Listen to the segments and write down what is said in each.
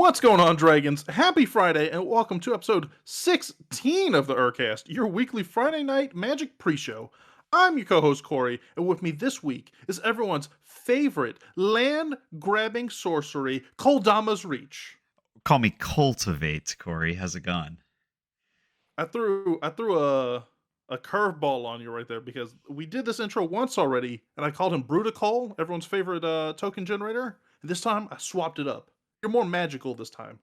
What's going on, Dragons? Happy Friday, and welcome to episode 16 of the ErCast, your weekly Friday night magic pre-show. I'm your co-host, Corey, and with me this week is everyone's favorite land-grabbing sorcery, Koldama's Reach. Call me Cultivate, Corey. How's it going? I threw a curveball on you right there because we did this intro once already, and I called him Brutacol, everyone's favorite token generator. And this time, I swapped it up. You're more magical this time.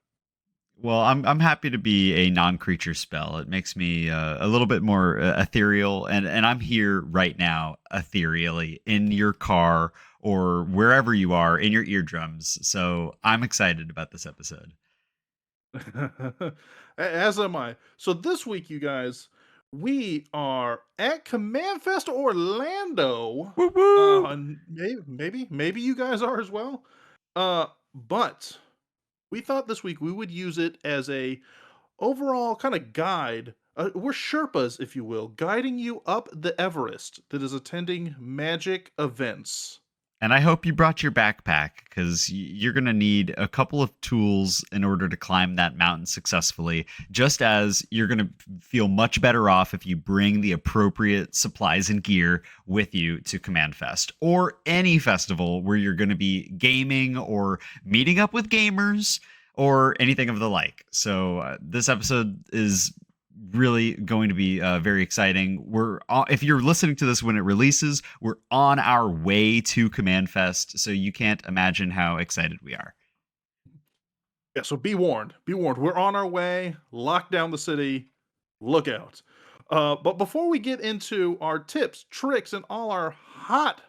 Well, I'm happy to be a non-creature spell. It makes me a little bit more ethereal, and I'm here right now, ethereally, in your car or wherever you are, in your eardrums. So I'm excited about this episode. As am I. So this week, you guys, we are at Command Fest Orlando. Woo woo! And maybe you guys are as well. But we thought this week we would use it as a overall kind of guide. We're Sherpas, if you will, guiding you up the Everest that is attending magic events. And I hope you brought your backpack because you're going to need a couple of tools in order to climb that mountain successfully. Just as you're going to feel much better off if you bring the appropriate supplies and gear with you to Command Fest or any festival where you're going to be gaming or meeting up with gamers or anything of the like. So this episode is really going to be very exciting. If you're listening to this when it releases, we're on our way to Command Fest, so you can't imagine how excited we are. Yeah, so be warned. Be warned. We're on our way. Lock down the city. Look out. But before we get into our tips, tricks, and all our hot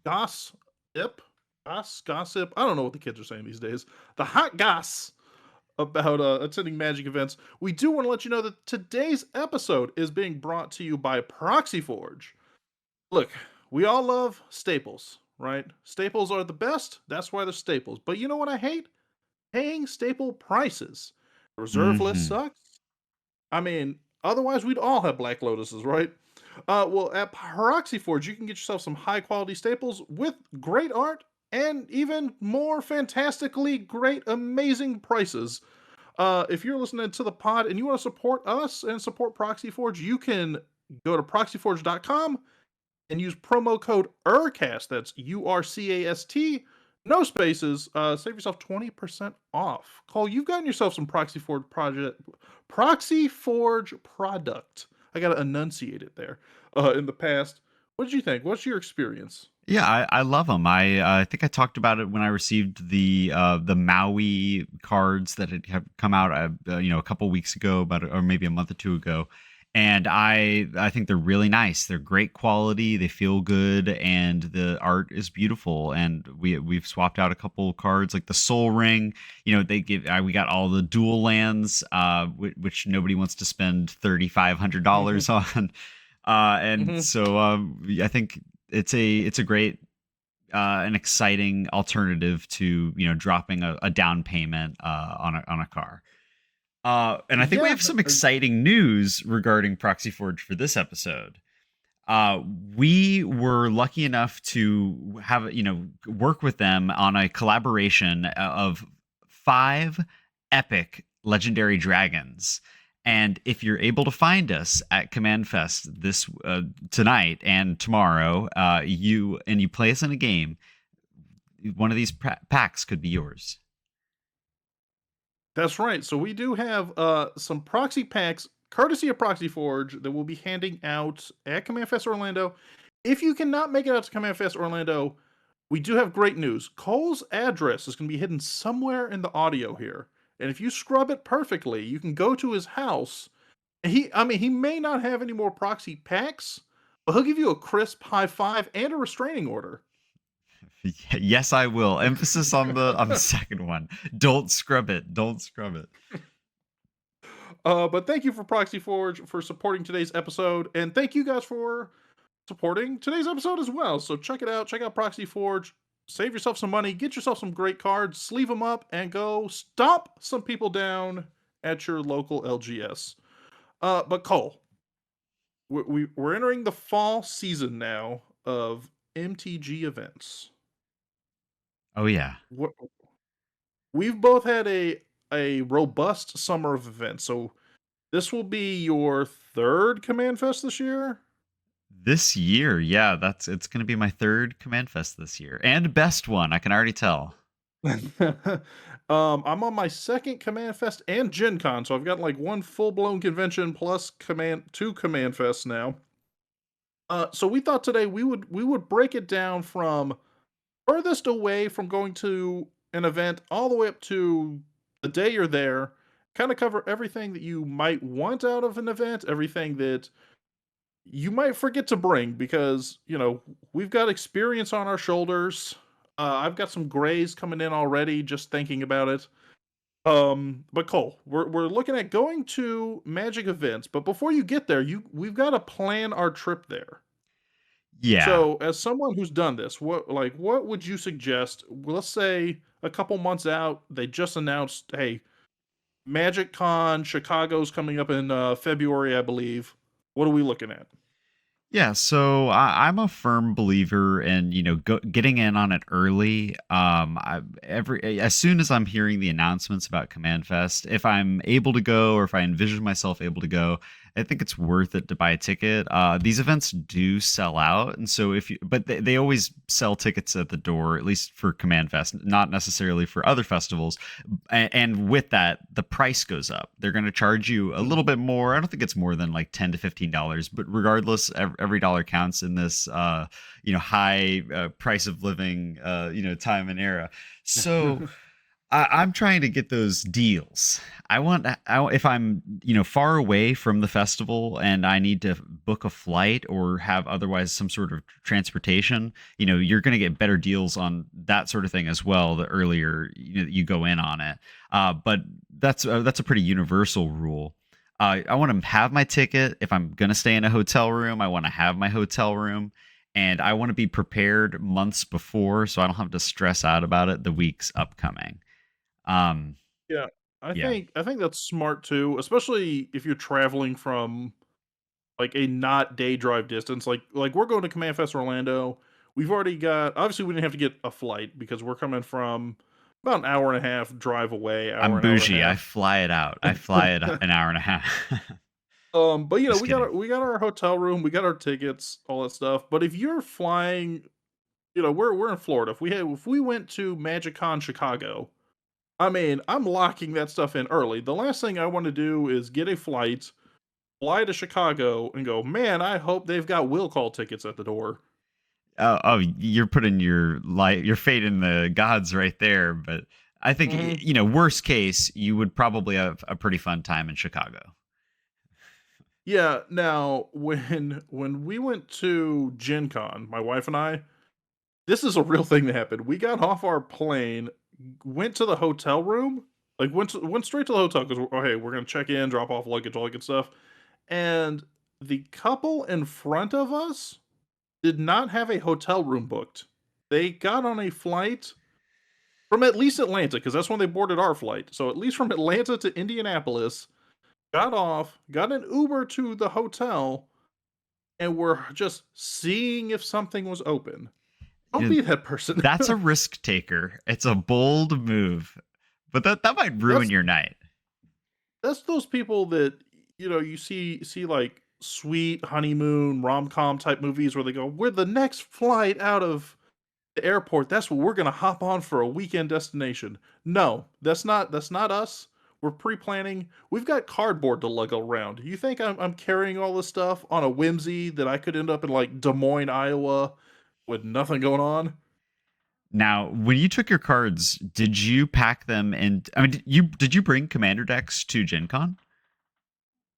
gossip, gossip. I don't know what the kids are saying these days. The hot goss about attending magic events. We do want to let you know that today's episode is being brought to you by ProxyForge. Look, we all love staples, right? Staples are the best. That's why they're staples. But you know what I hate? Paying staple prices. The reserve list Mm-hmm. sucks. I mean, otherwise we'd all have Black Lotuses, right? Well, at ProxyForge, you can get yourself some high quality staples with great art and even more fantastically great, amazing prices. If you're listening to the pod and you want to support us and support ProxyForge, you can go to proxyforge.com and use promo code ErCast. That's URCAST. No spaces. Save yourself 20% off. Cole, you've gotten yourself some ProxyForge product. I gotta enunciate it there. In the past, what did you think? What's your experience? Yeah, I love them. I think I talked about it when I received the Maui cards that have come out, a couple weeks ago, or maybe a month or two ago, and I think they're really nice. They're great quality. They feel good, and the art is beautiful. And we've swapped out a couple cards like the Soul Ring. They give we got all the dual lands, which nobody wants to spend $3,500 on. And Mhm. so I think it's a great an exciting alternative to dropping a down payment on a car. And I think we Yeah. have some exciting news regarding ProxyForge for this episode. Uh, we were lucky enough to have work with them on a collaboration of 5 epic legendary dragons. And if you're able to find us at Command Fest this tonight and tomorrow, you play us in a game, one of these packs could be yours. That's right. So we do have some proxy packs, courtesy of Proxy Forge, that we'll be handing out at Command Fest Orlando. If you cannot make it out to Command Fest Orlando, we do have great news. Cole's address is going to be hidden somewhere in the audio here, and if you scrub it perfectly, you can go to his house. He may not have any more proxy packs, but he'll give you a crisp high five and a restraining order. Yes, I will. Emphasis on the second one. Don't scrub it. Don't scrub it. But thank you for Proxy Forge for supporting today's episode, and thank you guys for supporting today's episode as well. So check it out. Check out Proxy Forge. Save yourself some money. Get yourself some great cards. Sleeve them up and go stomp some people down at your local LGS. But Cole, we're entering the fall season now of MTG events. Oh yeah. What we've both had a robust summer of events. So this will be your third Command Fest this year. This year, yeah, it's going to be my third Command Fest this year, and best one. I can already tell. I'm on my second Command Fest and Gen Con, so I've got like one full blown convention plus two Command Fests now. So we thought today we would break it down from furthest away from going to an event all the way up to the day you're there. Kind of cover everything that you might want out of an event, everything that you might forget to bring because we've got experience on our shoulders. I've got some grays coming in already just thinking about it. But Cole, we're looking at going to Magic events, but before you get there, we've got to plan our trip there. Yeah. So, as someone who's done this, what would you suggest? Well, let's say a couple months out, they just announced, "Hey, Magic Con Chicago's coming up in February, I believe." What are we looking at? Yeah, so I'm a firm believer in getting in on it early. As soon as I'm hearing the announcements about Command Fest, if I'm able to go or if I envision myself able to go, I think it's worth it to buy a ticket. These events do sell out, and so but they always sell tickets at the door, at least for Command Fest, not necessarily for other festivals. And with that, the price goes up. They're going to charge you a Mhm. little bit more. I don't think it's more than like $10 to $15, but regardless, every dollar counts in this high price of living time and era. So I'm trying to get those deals. If I'm far away from the festival and I need to book a flight or have otherwise some sort of transportation, you're going to get better deals on that sort of thing as well. The earlier you go in on it, but that's a pretty universal rule. I want to have my ticket. If I'm going to stay in a hotel room, I want to have my hotel room. And I want to be prepared months before so I don't have to stress out about it the weeks upcoming. um, Yeah, yeah. I think that's smart too, especially if you're traveling from like a not day drive distance. Like we're going to Command Fest Orlando. We've already got obviously we didn't have to get a flight because we're coming from about an hour and a half drive away, I'm an hour and a bougie. I half. fly it out. I fly it an hour and a half. But Just we got kidding. our hotel room, we got our tickets, all that stuff. But if you're flying, we're in Florida. If we went to MagicCon Chicago, I mean, I'm locking that stuff in early. The last thing I want to do is get a flight, fly to Chicago, and go, man, I hope they've got will call tickets at the door. You're putting your fate in the gods right there. But I think Hmm. worst case, you would probably have a pretty fun time in Chicago. Yeah. Now, when we went to Gen Con, my wife and I, this is a real thing that happened. We got off our plane, went to the hotel room, like went straight to the hotel because oh hey, we're gonna check in, drop off luggage, all that good stuff. And the couple in front of us did not have a hotel room booked. They got on a flight from at least Atlanta because that's when they boarded our flight. So at least from Atlanta to Indianapolis, got off, got an Uber to the hotel, and we're just seeing if something was open. Don't You know, be that person. that's a risk taker. It's a bold move, but that might ruin that's your night. that's those people that you see like sweet honeymoon rom-com type movies where they go, we're the next flight out of the airport, that's what we're gonna hop on for a weekend destination. No, that's not us. We're pre-planning. We've got cardboard to lug around. You think I'm carrying all this stuff on a whimsy that I could end up in like Des Moines, Iowa, with nothing going on? Now, when you took your cards, did you pack them in? I mean, did you bring commander decks to Gen Con?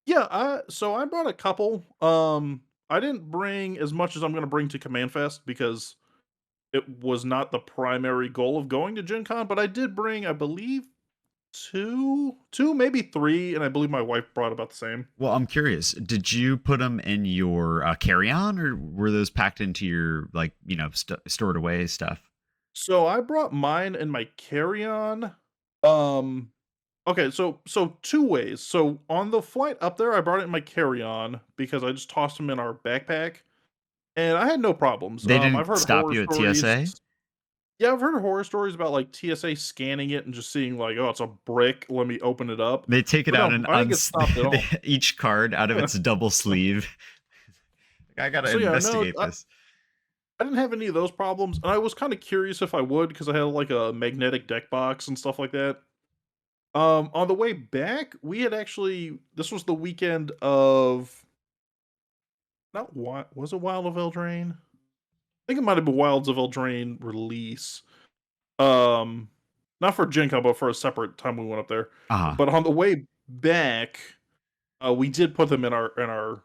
Yeah, so I brought a couple. I didn't bring as much as I'm gonna bring to Command Fest because it was not the primary goal of going to Gen Con, but I did bring, I believe, two, maybe three, and I believe my wife brought about the same. Well, I'm curious. Did you put them in your carry-on, or were those packed into your stored away stuff? So I brought mine in my carry-on. Um, okay, so two ways. So on the flight up there, I brought it in my carry-on because I just tossed them in our backpack, and I had no problems. They I've didn't heard stop horror you at stories. TSA? Yeah, I've heard horror stories about like TSA scanning it and just seeing like, oh, it's a brick. Let me open it up. They take it But out no, and I didn't get stopped at all. each card out of its double sleeve. I gotta So yeah, no, investigate this. I didn't have any of those problems, and I was kind of curious if I would because I had like a magnetic deck box and stuff like that. On the way back, we had actually this was the weekend of not what was it Wild of Eldraine? I think it might have been Wilds of Eldraine release. Um, Not for Gen Con, but for a separate time we went up there. Uh-huh. But on the way back, we did put them in our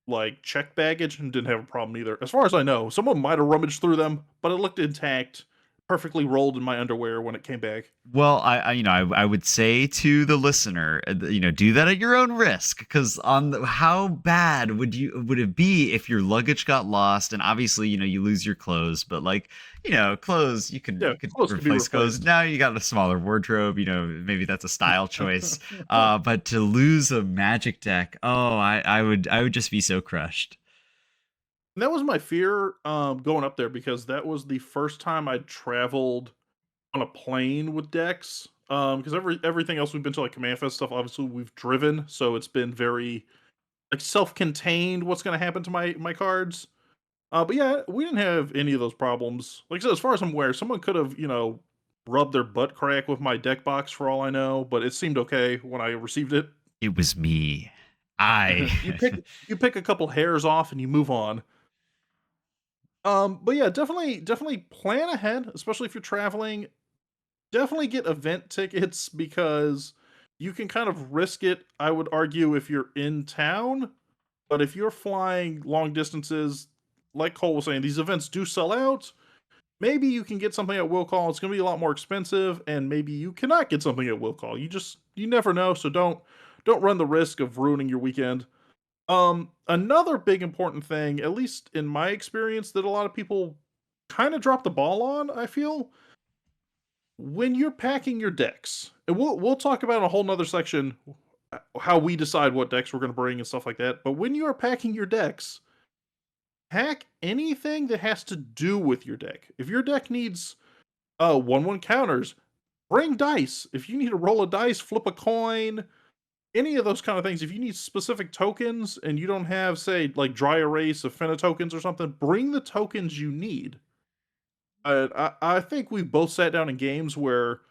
like check baggage and didn't have a problem either. As far as I know, someone might have rummaged through them, but it looked intact, perfectly rolled in my underwear when it came back. Well, I would say to the listener, do that at your own risk, because how bad would it be if your luggage got lost, and obviously, you lose your clothes, but like, clothes Yeah, you could clothes could be replace clothes. replaced. Now you got a smaller wardrobe, maybe that's a style choice. But to lose a magic deck, oh, I would just be so crushed. And that was my fear going up there because that was the first time I'd traveled on a plane with decks. Because everything else we've been to like Command Fest stuff, obviously we've driven, so it's been very like self-contained. What's going to happen to my cards? But yeah, we didn't have any of those problems. Like I said, as far as I'm aware, someone could have rubbed their butt crack with my deck box for all I know, but it seemed okay when I received it. It was me. I you pick you pick a couple hairs off and you move on. But yeah, definitely plan ahead, especially if you're traveling. Definitely get event tickets because you can kind of risk it, I would argue, if you're in town. But if you're flying long distances, like Cole was saying, these events do sell out. Maybe you can get something at will call. It's going to be a lot more expensive, and maybe you cannot get something at will call. You never know, so don't run the risk of ruining your weekend. Another big important thing, at least in my experience, that a lot of people kind of drop the ball on, I feel, when you're packing your decks, and we'll talk about in a whole nother section how we decide what decks we're going to bring and stuff like that. But when you are packing your decks, pack anything that has to do with your deck. If your deck needs 1/1 counters, bring dice. If you need to roll a dice, flip a coin, any of those kind of things. If you need specific tokens and you don't have, say, like dry erase of Fena tokens or something, bring the tokens you need. I think we've both sat down in games where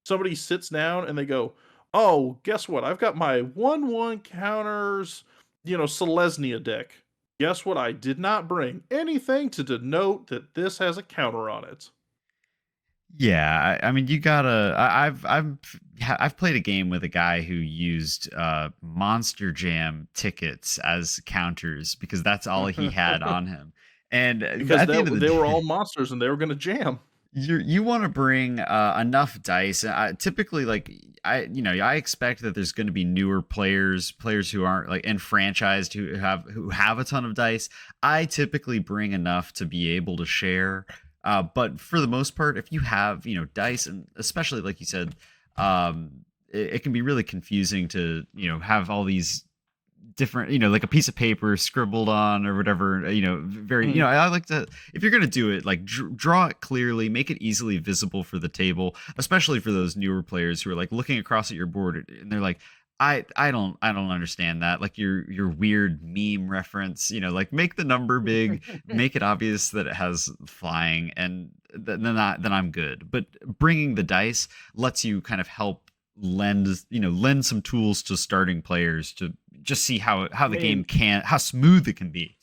somebody sits down and they go, "Oh, guess what? I've got my 1/1 counters, Selesnya deck. Guess what? I did not bring anything to denote that this has a counter on it." Yeah, I mean, you gotta. I've played a game with a guy who used Monster Jam tickets as counters because that's all he had on him. And Because at the end of the they were day, all monsters and they were going to jam. you want to bring enough dice. Typically, like I expect that there's going to be newer players who aren't like enfranchised who have a ton of dice. I typically bring enough to be able to share. But for the most part, if you have dice, and especially like you said, it can be really confusing to have all these different like a piece of paper scribbled on or whatever very Mhm. I like to, if you're going to do it, like draw it clearly, make it easily visible for the table, especially for those newer players who are like looking across at your board and they're like, I don't understand that, like your weird meme reference, like make the number big, make it obvious that it has flying, and then I'm good. But bringing the dice lets you kind of help lend some tools to starting players to just see how I the game mean, can, how smooth it can be.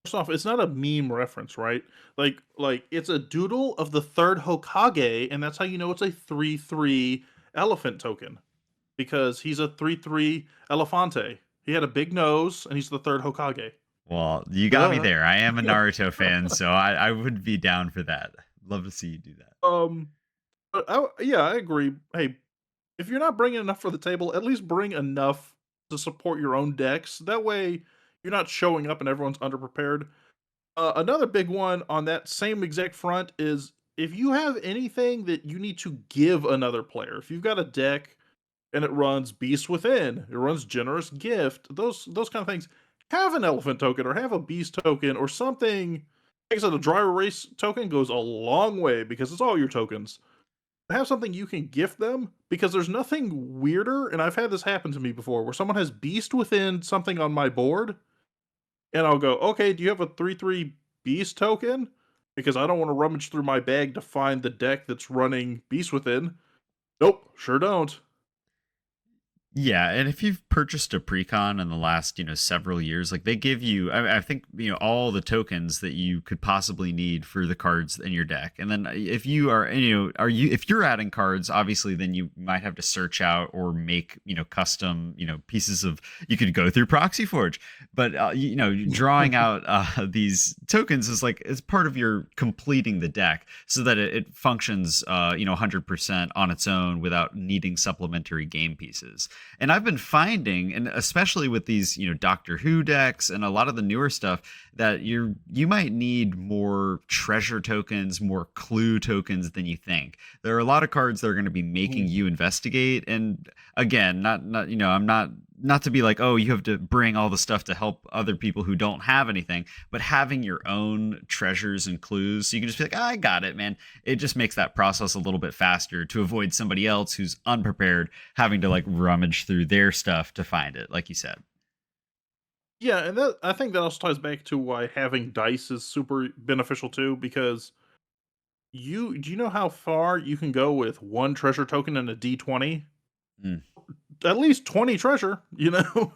first off, it's not a meme reference, right? Like it's a doodle of the third Hokage, and that's how you know it's a 3/3 elephant token because he's a 3/3 Elefante. He had a big nose, and he's the third Hokage. Well, you got me Duh. there. I am a Naruto fan, so I would be down for that. Love to see you do that. um, but yeah, I agree. Hey, if you're not bringing enough for the table, at least bring enough to support your own decks. That way, you're not showing up and everyone's underprepared. Another big one on that same exact front is if you have anything that you need to give another player. If you've got a deck and it runs Beast Within, it runs Generous Gift, those kind of things. Have an elephant token or have a beast token or something Like I said, a dry erase token goes a long way because it's all your tokens. Have something you can gift them because there's nothing weirder, and I've had this happen to me before where someone has Beast Within something on my board, and I'll go, okay, do you have a 3/3 Beast token? Because I don't want to rummage through my bag to find the deck that's running Beast Within. Nope, sure don't. Yeah, and if you've purchased a precon in the last, several years, like they give you, I think, all the tokens that you could possibly need for the cards in your deck. And then if you are, if you're adding cards, obviously, then you might have to search out or make, custom, pieces of, you could go through ProxyForge, but, drawing out these tokens is like, it's part of your completing the deck so that it functions, 100% on its own without needing supplementary game pieces. And I've been finding, and especially with these, Doctor Who decks and a lot of the newer stuff, that you might need more treasure tokens, more clue tokens than you think. There are a lot of cards that are going to be making you investigate. And again, not I'm not to be like, oh, you have to bring all the stuff to help other people who don't have anything, but having your own treasures and clues, so you can just be like, I got it, man. It just makes that process a little bit faster to avoid somebody else who's unprepared having to like rummage through their stuff to find it, like you said. Yeah, and that I think that also ties back to why having dice is super beneficial too, because do you know how far you can go with one treasure token and a D20? Mm. At least 20 treasure, you know?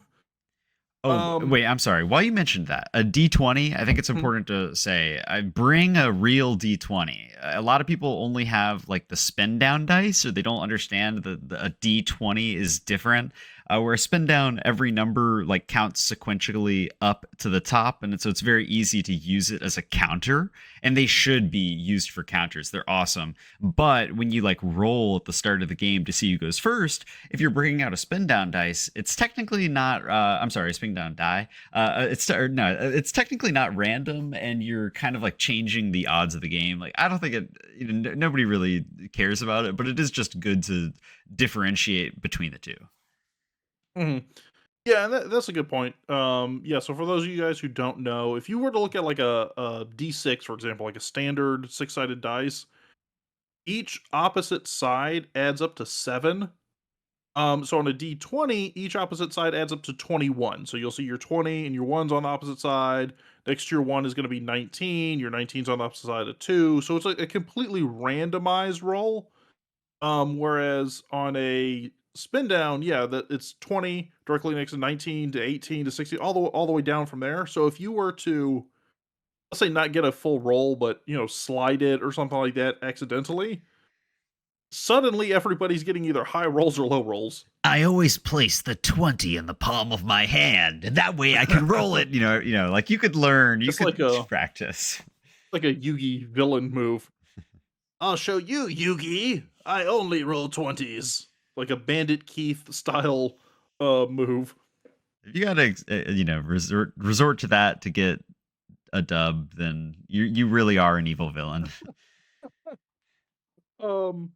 Oh, wait, I'm sorry. While you mentioned that, a D20, I think it's important to say, I bring a real D20. A lot of people only have like the spin down dice, or they don't understand that a D20 is different. Where a spin down, every number like counts sequentially up to the top, and so it's very easy to use it as a counter. And they should be used for counters. They're awesome. But when you like roll at the start of the game to see who goes first, if you're bringing out a spin down dice, it's technically not. I'm sorry, spin down die. It's technically not random, and you're kind of like changing the odds of the game. Like I don't think it. Nobody really cares about it, but it is just good to differentiate between the two. Mhm. Yeah, and that's a good point. Yeah, so for those of you guys who don't know, if you were to look at like a D6, for example, like a standard six-sided dice, each opposite side adds up to 7. So on a D20, each opposite side adds up to 21. So you'll see your 20 and your 1's on the opposite side. Next to your 1 is going to be 19. Your 19's on the opposite side of 2. So it's like a completely randomized roll. Whereas on a spin down, yeah, that it's 20 directly next to 19 to 18 to 16, all the way down from there. So if you were to, let's say, not get a full roll, but slide it or something like that accidentally, suddenly everybody's getting either high rolls or low rolls. I always place the 20 in the palm of my hand, and that way I can roll it. Like you could learn, you It's could like a practice. Yugi villain move. I'll show you, Yugi. I only roll 20s. Like a Bandit Keith style move. If you gotta, resort to that to get a dub, then you really are an evil villain. Um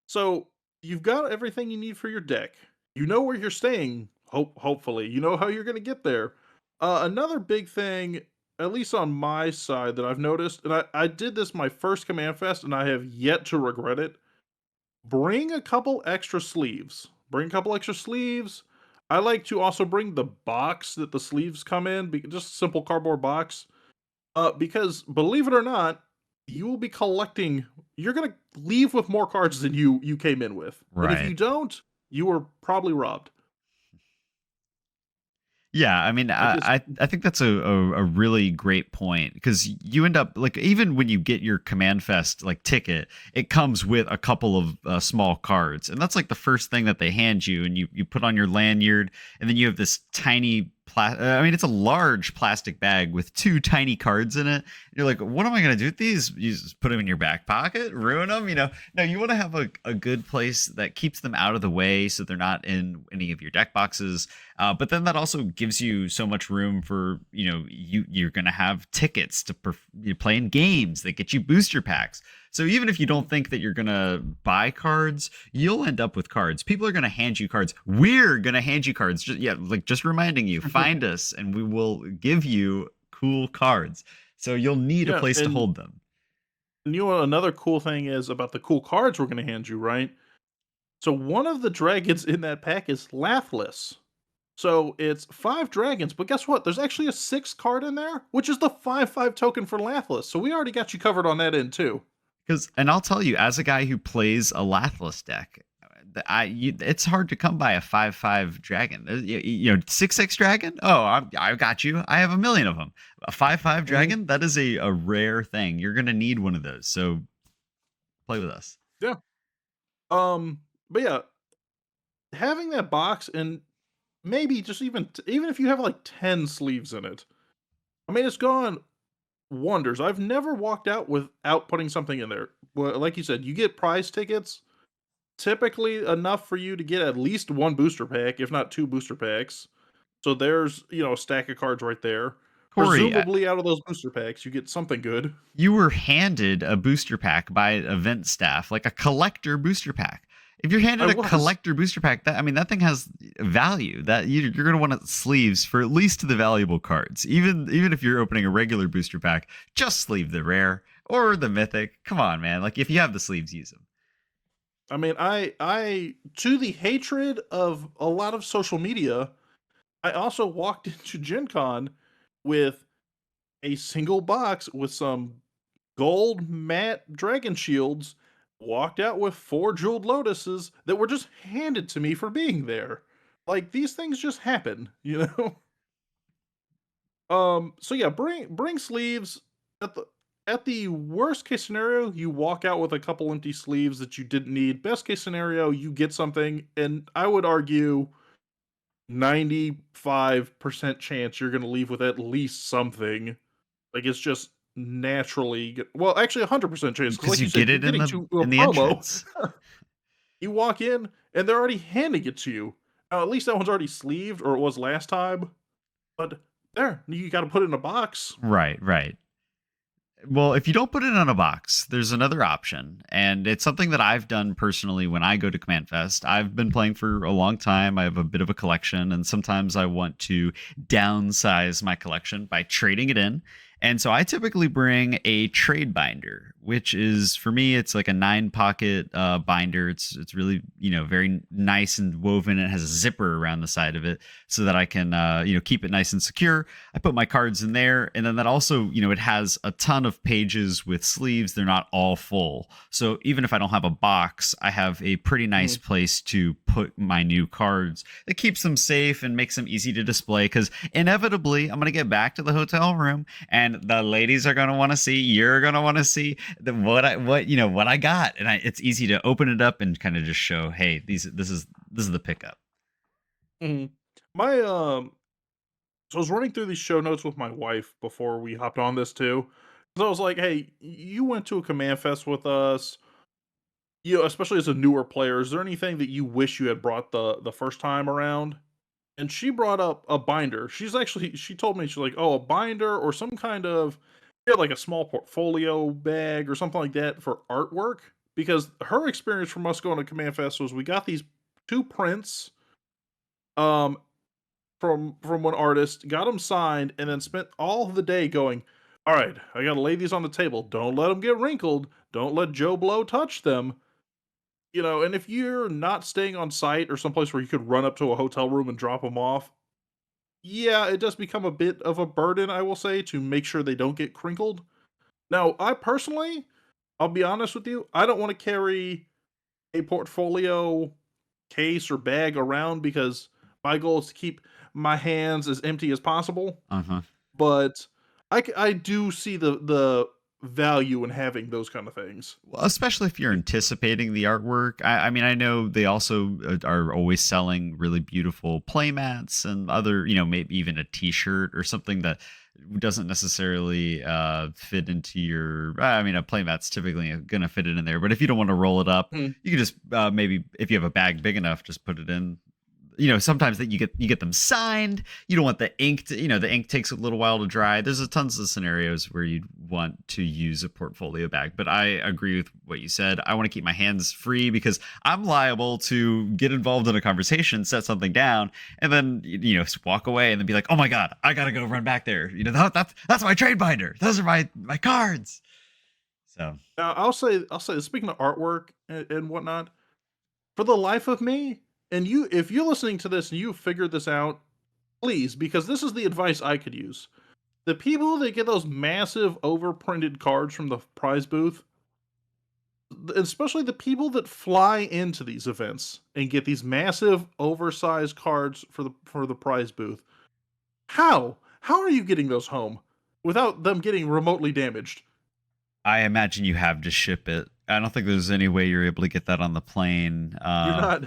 So you've got everything you need for your deck. You know where you're staying. Hopefully, you know how you're going to get there. Another big thing, at least on my side, that I've noticed, and I did this my first Command Fest, and I have yet to regret it. Bring a couple extra sleeves. Bring a couple extra sleeves. I like to also bring the box that the sleeves come in, just a simple cardboard box. Because believe it or not, you will be collecting. You're gonna leave with more cards than you came in with, and if you Right. don't, you were probably robbed. Yeah, I mean, Like I it's I I think that's a really great point because you end up like even when you get your Command Fest like ticket, it comes with a couple of small cards, and that's like the first thing that they hand you, and you put on your lanyard, and then you have this tiny. I mean, it's a large plastic bag with two tiny cards in it. You're like, what am I going to do with these? You just put them in your back pocket, ruin them? No, you want to have a good place that keeps them out of the way so they're not in any of your deck boxes. But then that also gives you so much room for, you're going to have tickets to play in games that get you booster packs. So even if you don't think that you're going to buy cards, you'll end up with cards. People are going to hand you cards. We're going to hand you cards. Just reminding you, find us and we will give you cool cards. So you'll need a Yeah, place to and hold them. you know what another cool thing is about the cool cards we're gonna hand you, right? So one of the dragons in that pack is Laughless. So it's 5 dragons, but guess what? There's actually a 6th card in there, which is the 5/5 token for Laughless. So we already got you covered on that end too. Because, and I'll tell you, as a guy who plays a Lathless deck, it's hard to come by a 5/5 dragon. 6/6 dragon. Oh, I got you. I have a million of them. A 5/5 Mhm. dragon. That is a rare thing. You're gonna need one of those. So play with us. Yeah. But yeah, having that box and maybe just even if you have like 10 sleeves in it, I mean, it's gone wonders. I've never walked out without putting something in there. Well, like you said, you get prize tickets, typically enough for you to get at least 1 booster pack, if not 2 booster packs. So there's, a stack of cards right there. Corey, Presumably out of those booster packs, you get something good. you were handed a booster pack by event staff, like a collector booster pack. If you're I handed a was. collector booster pack, that thing has value. That you're going to want sleeves for at least the valuable cards. Even if you're opening a regular booster pack, just sleeve the rare or the mythic. Come on, man! Like if you have the sleeves, use them. I mean, I to the hatred of a lot of social media, I also walked into Gen Con with a single box with some gold matte dragon shields, walked out with 4 jeweled lotuses that were just handed to me for being there. Like these things just happen, you know? So yeah, bring sleeves at the worst case scenario, you walk out with a couple empty sleeves that you didn't need. Best case scenario, you get something, and I would argue 95% chance you're going to leave with at least something. Like it's just naturally well, actually 100% chance because Because like you you get said, you're it in getting the to a in the promo. entrance. You walk in and they're already handing it to you. Now at least that one's already sleeved, or it was last time. But there, you got to put it in a box. Right, right. Well, if you don't put it in a box, there's another option. And it's something that I've done personally when I go to Command Fest. I've been playing for a long time. I have a bit of a collection, and sometimes I want to downsize my collection by trading it in. And so I typically bring a trade binder, which is for me, it's like a 9 pocket binder. It's really very nice and woven. It has a zipper around the side of it so that I can keep it nice and secure. I put my cards in there, and then that also, it has a ton of pages with sleeves. They're not all full. So even if I don't have a box, I have a pretty nice Mhm. place to put my new cards. It keeps them safe and makes them easy to display because inevitably I'm going to get back to the hotel room and the ladies are going to want to see, you're going to want to see what I got. And it's easy to open it up and kind of just show, hey, this is the pickup. Mhm. My So I was running through these show notes with my wife before we hopped on this too. So I was like, "Hey, you went to a command fest with us. Especially as a newer player, is there anything that you wish you had brought the first time around?" And she brought up a binder. She told me she's like, "Oh, a binder or some kind of like a small portfolio bag or something like that for artwork." Because her experience from us going to command fest was we got these 2 prints. Um, from one artist, got them signed, and then spent all the day going, "All right, I gotta lay these on the table. Don't let them get wrinkled. Don't let Joe Blow touch them." And if you're not staying on site or someplace where you could run up to a hotel room and drop them off, yeah, it does become a bit of a burden, I will say, to make sure they don't get crinkled. Now, I personally, I'll be honest with you, I don't want to carry a portfolio case or bag around because my goal is to keep my hands as empty as possible. Uh-huh. But I do see the value in having those kind of things. Well, especially if you're anticipating the artwork. I mean, I know they also are always selling really beautiful playmats and other, maybe even a T-shirt or something that doesn't necessarily fit into your. I mean, a playmat's typically going to fit it in there, but if you don't want to roll it up, Mhm. you can just maybe if you have a bag big enough, just put it in. sometimes that you get them signed. You don't want the ink to, the ink takes a little while to dry. There's a tons of scenarios where you'd want to use a portfolio bag, but I agree with what you said. I want to keep my hands free because I'm liable to get involved in a conversation, set something down, and then just walk away and then be like, oh my god, I gotta go run back there. That's my trade binder. Those are my cards. So Now, I'll say, speaking of artwork and whatnot, for the life of me, and if you're listening to this and you figured this out, please, because this is the advice I could use. The people that get those massive overprinted cards from the prize booth, especially the people that fly into these events and get these massive oversized cards for the prize booth. How are you getting those home without them getting remotely damaged? I imagine you have to ship it. I don't think there's any way you're able to get that on the plane. You're not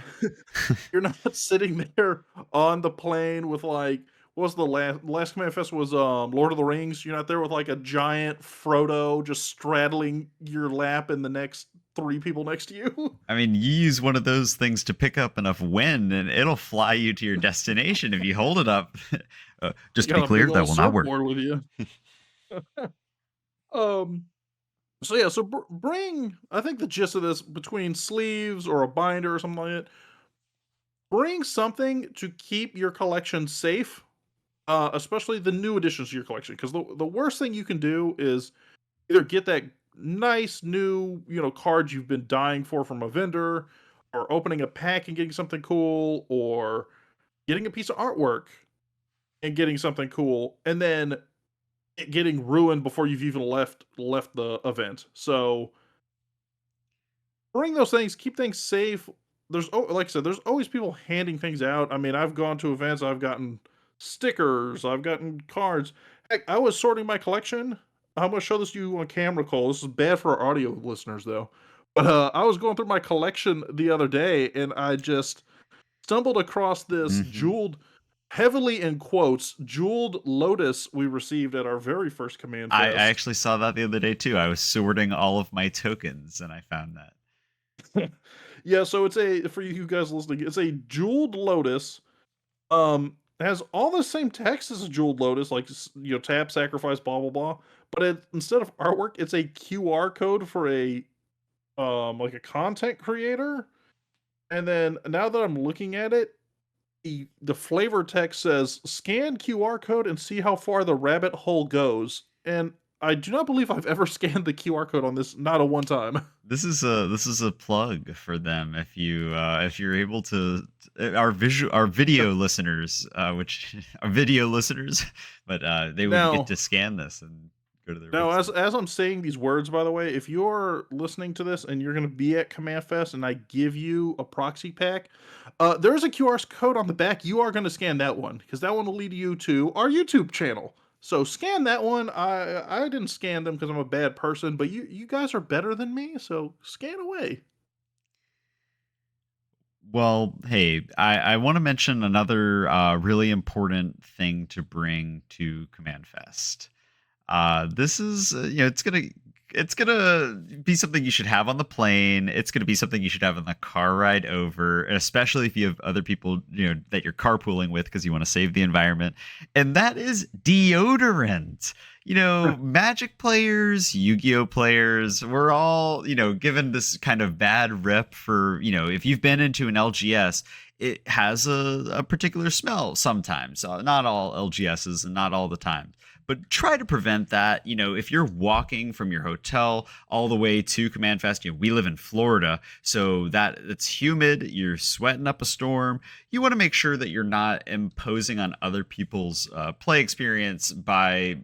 you're not sitting there on the plane with like, what was the last Command Fest was Lord of the Rings. You're not there with like a giant Frodo just straddling your lap and the next three people next to you. I mean, you use one of those things to pick up enough wind, and it'll fly you to your destination if you hold it up. Just You to be got a big clear, old that will not work. surfboard with you. Um so yeah, so bring, I think the gist of this, between sleeves or a binder or something like that, bring something to keep your collection safe, especially the new additions to your collection. Because the worst thing you can do is either get that nice new card you've been dying for from a vendor, or opening a pack and getting something cool, or getting a piece of artwork and getting something cool, and then it getting ruined before you've even left the event. So bring those things, keep things safe. Like I said, there's always people handing things out. I mean, I've gone to events, I've gotten stickers, I've gotten cards. Heck, I was sorting my collection. I'm gonna show this to you on camera, Cole. This is bad for our audio listeners, though. But I was going through my collection the other day, and I just stumbled across this Hmm. jeweled, heavily in quotes, jeweled lotus we received at our very first Command I Fest. actually saw that the other day too. I was sorting all of my tokens, and I found that. Yeah, so it's a, for you guys listening, it's a jeweled lotus. It has all the same text as a jeweled lotus, like tap, sacrifice, blah blah blah. But instead of artwork, it's a QR code for a like a content creator. And then now that I'm looking at it, the flavor text says scan QR code and see how far the rabbit hole goes. And I do not believe I've ever scanned the QR code on this, not a one time. This is a plug for them. If you're able to, our video listeners, which are video listeners, but they would get Now, to scan this and go to their Now, as website. as I'm saying these words, by the way, if you're listening to this and you're going to be at Command Fest and I give you a proxy pack, there is a QR code on the back. You are going to scan that one because that one will lead you to our YouTube channel. So scan that one. I didn't scan them because I'm a bad person, but you guys are better than me, so scan away. Well, hey, I want to mention another really important thing to bring to Command Fest. This is it's gonna be something you should have on the plane. It's gonna be something you should have on the car ride over, especially if you have other people that you're carpooling with because you want to save the environment. And that is deodorant. Magic players, Yu-Gi-Oh players, we're all given this kind of bad rep for if you've been into an LGS. It has a particular smell sometimes. Not all LGSs and not all the time, but try to prevent that. If you're walking from your hotel all the way to Command Fest, we live in Florida, so that it's humid, you're sweating up a storm. You want to make sure that you're not imposing on other people's play experience by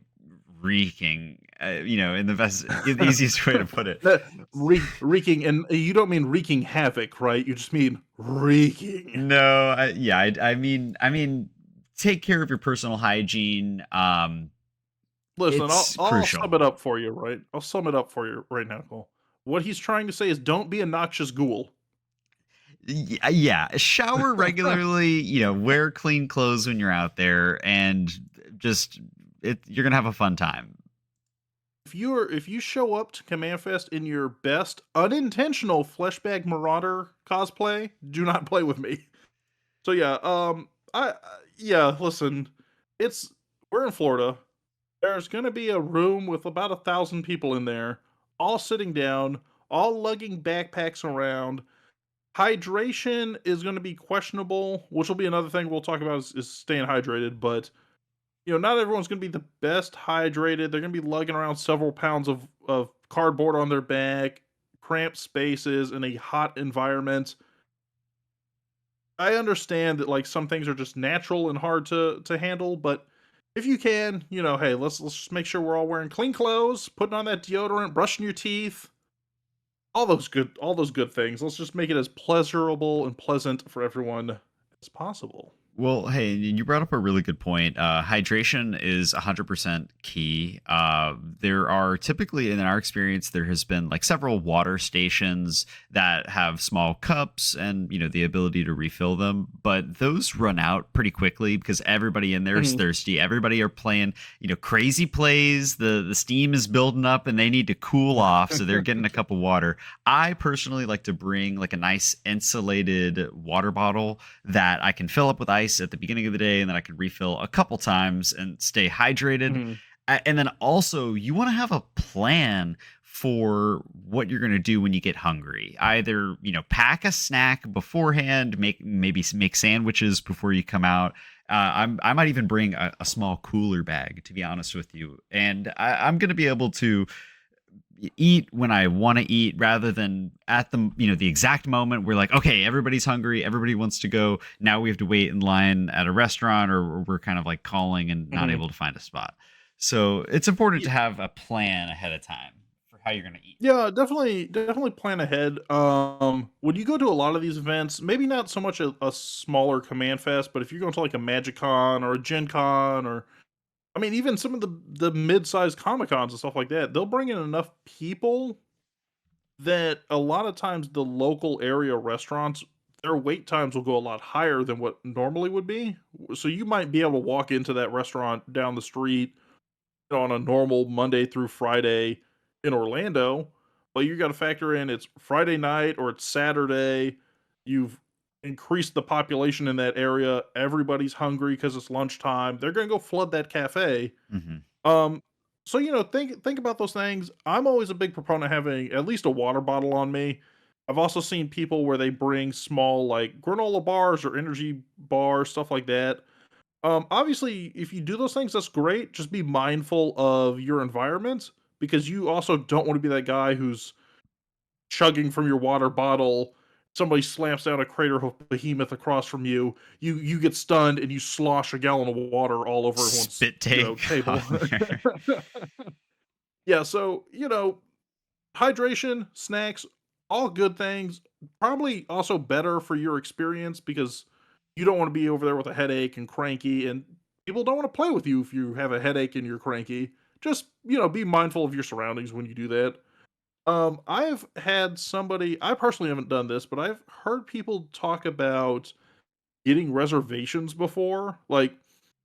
reeking, in the easiest way to put it. That wreaking, and you don't mean wreaking havoc, right? You just mean reeking. No, I mean, take care of your personal hygiene. Listen, I'll It's I'll crucial. sum it up for you, right? I'll sum it up for you right now, Cole. What he's trying to say is don't be a noxious ghoul. Yeah, shower regularly, wear clean clothes when you're out there, and just you're gonna have a fun time. If you show up to Command Fest in your best unintentional fleshbag marauder cosplay, do not play with me. So yeah, yeah, listen, it's we're in Florida. There's gonna be a room with about 1,000 people in there, all sitting down, all lugging backpacks around. Hydration is gonna be questionable, which will be another thing we'll talk about is staying hydrated, but not everyone's gonna be the best hydrated. They're gonna be lugging around several pounds of cardboard on their back, cramped spaces in a hot environment. I understand that like some things are just natural and hard to handle, but if you can, hey, let's just make sure we're all wearing clean clothes, putting on that deodorant, brushing your teeth, all those good things. Let's just make it as pleasurable and pleasant for everyone as possible. Well, hey, and you brought up a really good point. Hydration is 100% key. There are typically, in our experience, there has been like several water stations that have small cups and the ability to refill them, but those run out pretty quickly because everybody in there is Mhm. thirsty. Everybody are playing crazy plays. The steam is building up and they need to cool off, so they're getting a cup of water. I personally like to bring like a nice insulated water bottle that I can fill up with ice at the beginning of the day and then I can refill a couple times and stay hydrated. Mhm. And then also, you want to have a plan for what you're going to do when you get hungry. Either, pack a snack beforehand, maybe make sandwiches before you come out. I might even bring a small cooler bag, to be honest with you. And I'm going to be able to eat when I want to eat rather than at the exact moment we're like, okay, everybody's hungry, everybody wants to go. Now we have to wait in line at a restaurant or we're kind of like calling and not Mhm. able to find a spot. So it's important to have a plan ahead of time for how you're going to eat. Yeah, definitely plan ahead. When you go to a lot of these events, maybe not so much a smaller command fest, but if you're going to like a Magic Con or a Gen Con or I mean even some of the mid-sized Comic Cons and stuff like that, they'll bring in enough people that a lot of times the local area restaurants, their wait times will go a lot higher than what normally would be. So you might be able to walk into that restaurant down the street on a normal Monday through Friday in Orlando, but you gotta factor in it's Friday night or it's Saturday. You've increased the population in that area. Everybody's hungry because it's lunchtime. They're gonna go flood that cafe. Hmm. Um, so think about those things. I'm always a big proponent of having at least a water bottle on me. I've also seen people where they bring small like granola bars or energy bars, stuff like that. Obviously, if you do those things, that's great. Just be mindful of your environment because you also don't want to be that guy who's chugging from your water bottle. Somebody slams down a crater of behemoth across from you. You get stunned and you slosh a gallon of water all over everyone's Spit take on table. there. Yeah, so hydration, snacks, all good things. Probably also better for your experience because you don't want to be over there with a headache and cranky, and people don't want to play with you if you have a headache and you're cranky. Just, be mindful of your surroundings when you do that. I've had somebody, I personally haven't done this, but I've heard people talk about getting reservations before. Like,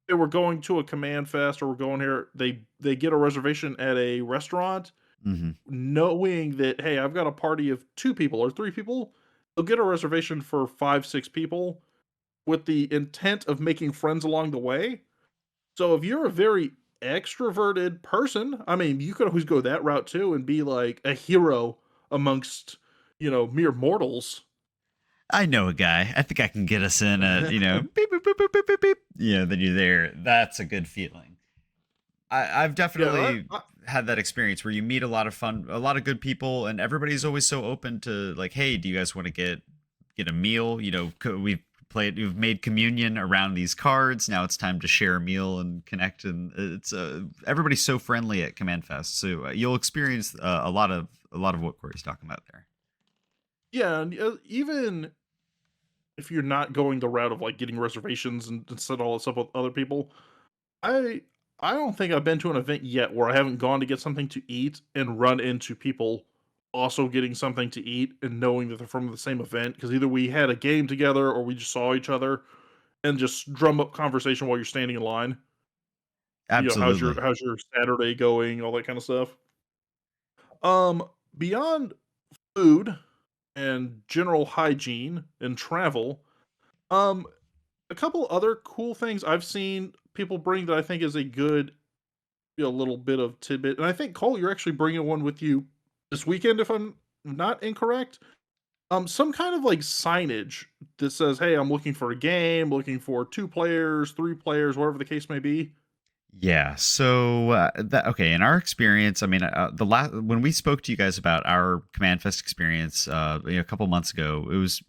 they were going to a command fest or we're going here, they get a reservation at a restaurant Hmm. knowing that, "Hey, I've got a party of 2 people or 3 people," they'll get a reservation for 5, 6 people with the intent of making friends along the way. So if you're a very extroverted person, I mean, you could always go that route too and be like a hero amongst, mere mortals. I know a guy. I think I can get us in at, beep, beep, beep, beep, beep, beep, beep. Then you're there. That's a good feeling. I've Yeah, definitely had that experience where you meet a lot of fun, a lot of good people, and everybody's always so open to like, hey, do you guys want to get a meal? We've made communion around these cards. Now it's time to share a meal and connect, and it's everybody's so friendly at Command Fest. So you'll experience a lot of what Corey's talking about there. yeah, and, even if you're not going the route of, like, getting reservations and set all this up with other people, I I don't think I've been to an event yet where I haven't gone to get something to eat and run into people also getting something to eat and knowing that they're from the same event because either we had a game together or we just saw each other and just drum up conversation while you're standing in line. How's your Absolutely. Saturday going, all that kind of stuff. Um, Beyond food and general hygiene and travel, A couple other cool things I've seen people bring that I think is a good, little bit of tidbit, and I think, Cole, you're actually bringing one with you this weekend, if I'm not incorrect. Some kind of, like, signage that says, "Hey, I'm looking for a game, looking for 2 players, 3 players," whatever the case may be. Yeah. So that okay. In our experience, I mean, the last when we spoke to you guys about our Command Fest experience, a couple months ago, it was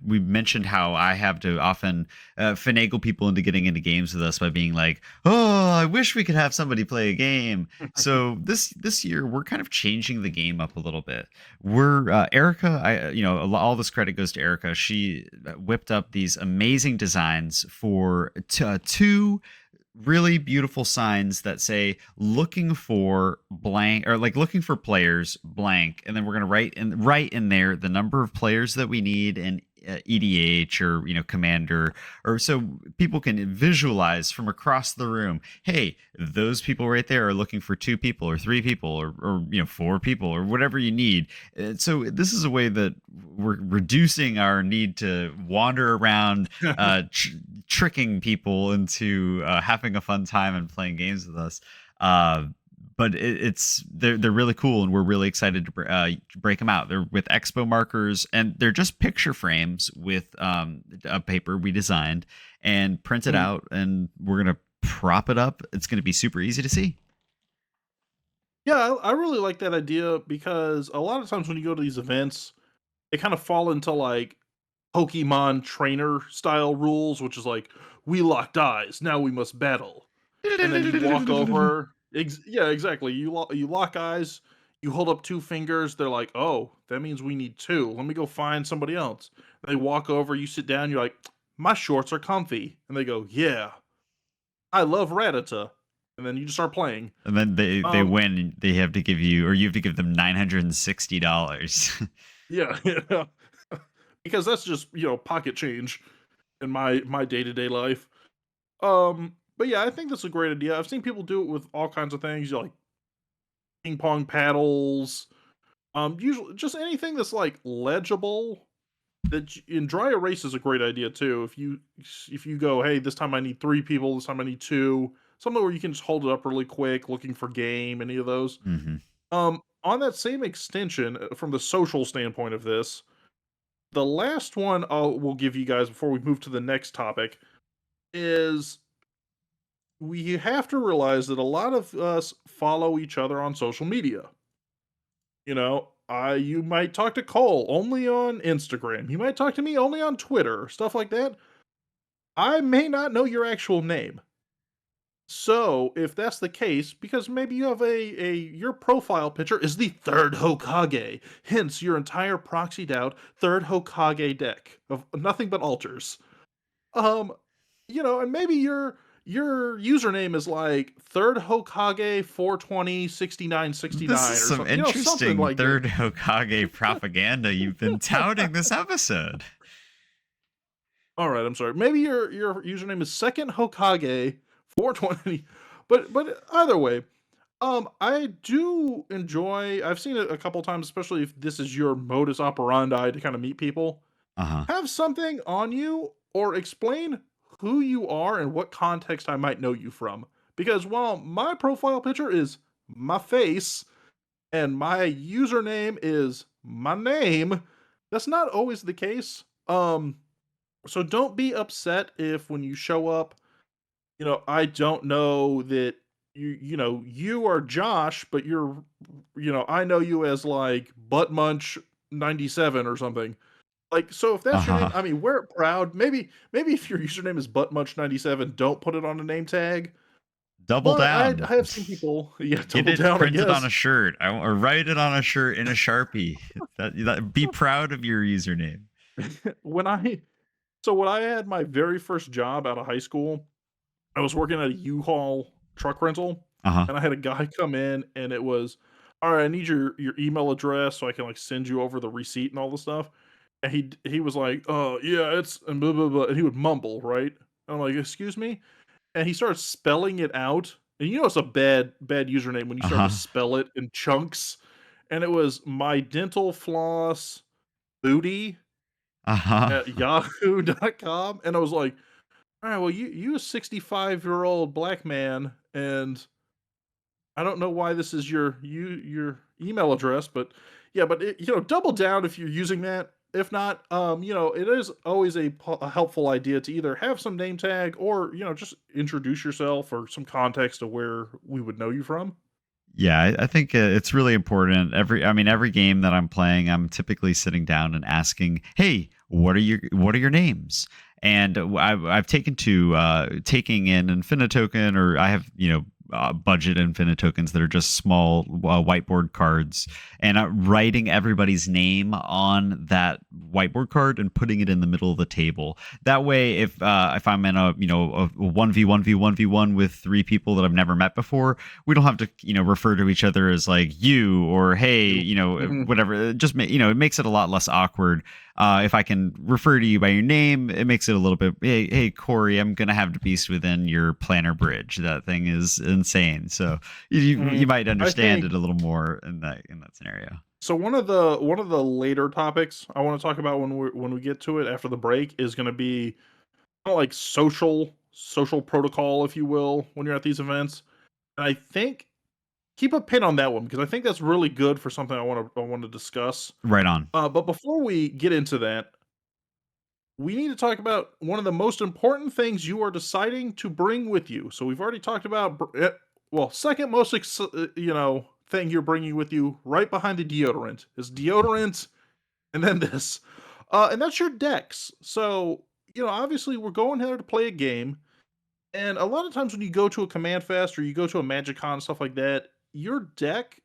we mentioned how I have to often finagle people into getting into games with us by being like, "Oh, I wish we could have somebody play a game." So this year, we're kind of changing the game up a little bit. We're Erica. All this credit goes to Erica. She whipped up these amazing designs for two really beautiful signs that say looking for blank, or like looking for players blank, and then we're going to write in there the number of players that we need in EDH, or commander, or so people can visualize from across the room, hey, those people right there are looking for 2 people or 3 people, or 4 people, or whatever you need. So this is a way that we're reducing our need to wander around tricking people into having a fun time and playing games with us. Uh, but they're really cool, and we're really excited to break them out. They're with expo markers, and they're just picture frames with a paper we designed and printed Mhm. out, and we're gonna prop it up. It's gonna be super easy to see. Yeah, I really like that idea because a lot of times when you go to these events, they kind of fall into, like, Pokemon trainer style rules, which is like, "We locked eyes, now we must battle." And then you walk over, yeah, exactly. You lock eyes, you hold up 2 fingers, they're like, "Oh, that means we need 2. Let me go find somebody else." They walk over, you sit down, you're like, "My shorts are comfy." And they go, "Yeah, I love Rattata." And then you just start playing. And then they Um, win. They have to give you, or you have to give them $960. yeah, yeah. Because that's just, pocket change in my day-to-day life. But yeah, I think that's a great idea. I've seen people do it with all kinds of things, like ping pong paddles. Usually just anything that's like legible. In dry erase is a great idea too. If you go, hey, this time I need 3 people, this time I need two, something where you can just hold it up really quick, looking for game, any of those. Hmm. On that same extension, from the social standpoint of this, the last one we'll give you guys before we move to the next topic is we have to realize that a lot of us follow each other on social media. You might talk to Cole only on Instagram. You might talk to me only on Twitter, stuff like that. I may not know your actual name. So, if that's the case, because maybe you have a your profile picture is the third Hokage, hence your entire proxied out third Hokage deck of nothing but altars. Um, and maybe your username is like third Hokage 420 This is or some something, something interesting like that. third Hokage propaganda you've been touting this episode. All right, I'm sorry. Maybe your username is second Hokage 420, but either way, I do enjoy. I've seen it a couple times, especially if this is your modus operandi to kind of meet people. Uh huh. Have something on you or explain who you are and what context I might know you from. Because while my profile picture is my face and my username is my name, that's not always the case. So don't be upset if when you show up, I don't know that you are Josh, but I know you as like Butt Munch 97 or something. Like, so if Uh that's your name, huh. I mean, wear it proud. Maybe if your username is Butt Munch 97, don't put it on a name tag. Double But down. I have seen people, yeah, Get double it down, I printed on guess. a shirt, or write it on a shirt in a Sharpie. Be proud of your username. when I when I had my very first job out of high school, I was working at a U-Haul truck rental, Uh huh. and I had a guy come in, and it was, "All right, I need your email address so I can like send you over the receipt and all the stuff." And he was like, "Oh yeah, it's and blah blah blah," and he would mumble, right? And I'm like, "Excuse me," and he started spelling it out, and it's a bad username when you Uh start to huh. spell it in chunks, and it was my dental floss booty Uh huh. at yahoo.com, and I was like, All right, well, you a 65-year-old black man, and I don't know why this is your email address, but yeah, but double down if you're using that. If not, it is always a helpful idea to either have some name tag or just introduce yourself or some context of where we would know you from. Yeah, I think it's really important. Every game that I'm playing, I'm typically sitting down and asking, "Hey, what are your names?" And I've taken to taking in Infinitoken, or I have budget Infinitokens that are just small whiteboard cards, and writing everybody's name on that whiteboard card and putting it in the middle of the table. That way, if I'm in a 1v1 with three people that I've never met before, we don't have to refer to each other as like you or hey, You. Mhm. whatever. It just it makes it a lot less awkward. If I can refer to you by your name, it makes it a little bit, hey Corey, I'm gonna have to beast within your planner bridge. That thing is insane. So you Mhm. might I understand think it a little more in that scenario. so. One of the later topics I want to talk about when we get to it after the break is going to be kind of like social protocol, if you will, when you're at these events. And I think keep a pin on that one because I think that's really good for something I want to discuss. Right on. But before we get into that, we need to talk about one of the most important things you are deciding to bring with you. So we've already talked about, well, second most, thing you're bringing with you, right behind the deodorant, is deodorant, and then this, and that's your decks. So obviously, we're going here to play a game, and a lot of times when you go to a command fest or you go to a magic con stuff like that, your deck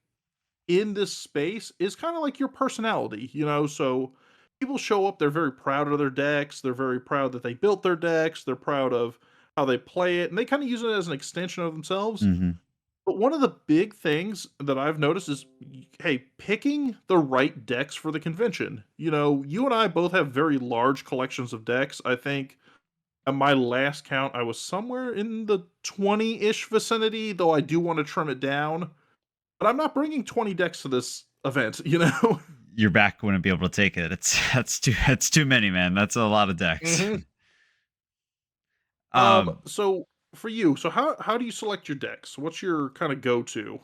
in this space is kind of like your personality, so people show up, they're very proud of their decks, they're very proud that they built their decks, they're proud of how they play it, and they kind of use it as an extension of themselves. Hmm. But one of the big things that I've noticed is, hey, picking the right decks for the convention. You and I both have very large collections of decks. I think at my last count I was somewhere in the 20-ish vicinity, though I do want to trim it down, but I'm not bringing 20 decks to this event. Your back wouldn't be able to take it. That's too many, man. That's a lot of decks. Mhm. um So for you, so how do you select your decks? What's your kind of go-to?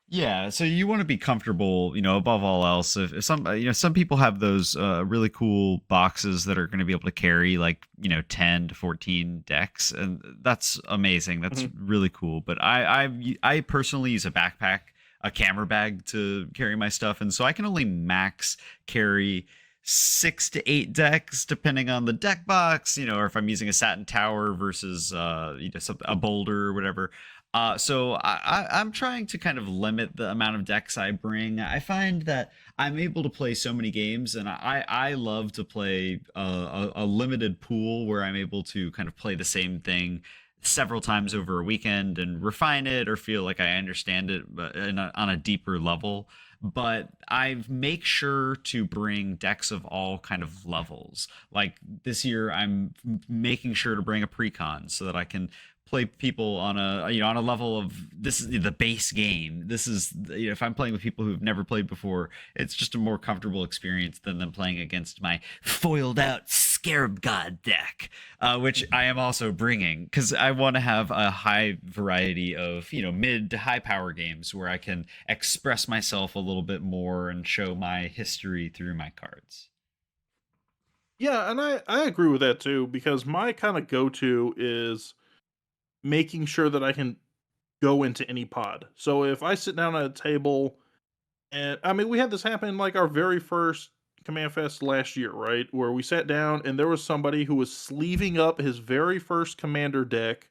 Yeah, so you want to be comfortable, above all else. If some, some people have those really cool boxes that are going to be able to carry like, 10 to 14 decks, and that's amazing. That's Mhm. really cool. But I personally use a backpack, a camera bag to carry my stuff, and so I can only max carry 6 to 8 decks depending on the deck box, or if I'm using a satin tower versus a boulder or whatever. I'm trying to kind of limit the amount of decks I bring. I find that I'm able to play so many games, and I love to play a limited pool where I'm able to kind of play the same thing several times over a weekend and refine it or feel like I understand it but on a deeper level. But I make sure to bring decks of all kind of levels. Like this year, I'm making sure to bring a precon so that I can play people on a on a level of this is the base game. This is if I'm playing with people who've never played before, it's just a more comfortable experience than them playing against my foiled out Scarab God deck, which I am also bringing because I want to have a high variety of mid to high power games where I can express myself a little bit more and show my history through my cards. Yeah, and I agree with that too because my kind of go-to is making sure that I can go into any pod. So if I sit down at a table, and I mean we had this happen like our very first Command Fest last year, right? Where we sat down and there was somebody who was sleeving up his very first commander deck.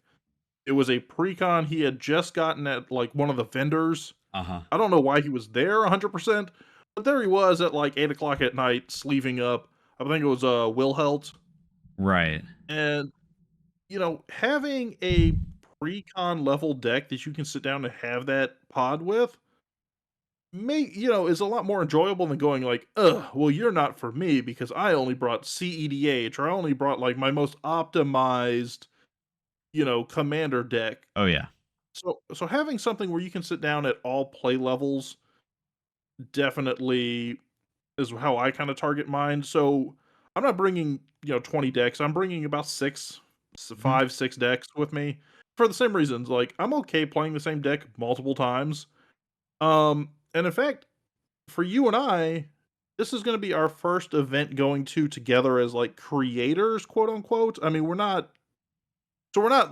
It was a precon he had just gotten at like one of the vendors. Uh huh. I don't know why he was there 100%, but there he was at like 8 o'clock at night sleeving up. I think it was Wilhelt. Right. And having a precon level deck that you can sit down and have that pod with is a lot more enjoyable than going like, ugh, well, you're not for me because I only brought CEDH or I only brought like my most optimized, commander deck. Oh yeah. So having something where you can sit down at all play levels definitely is how I kind of target mine. So I'm not bringing 20 decks. I'm bringing about six. Mhm. 5, 6 decks with me for the same reasons. Like, I'm okay playing the same deck multiple times. And in fact, for you and I, this is going to be our first event going to together as like creators, quote unquote. I mean, we're not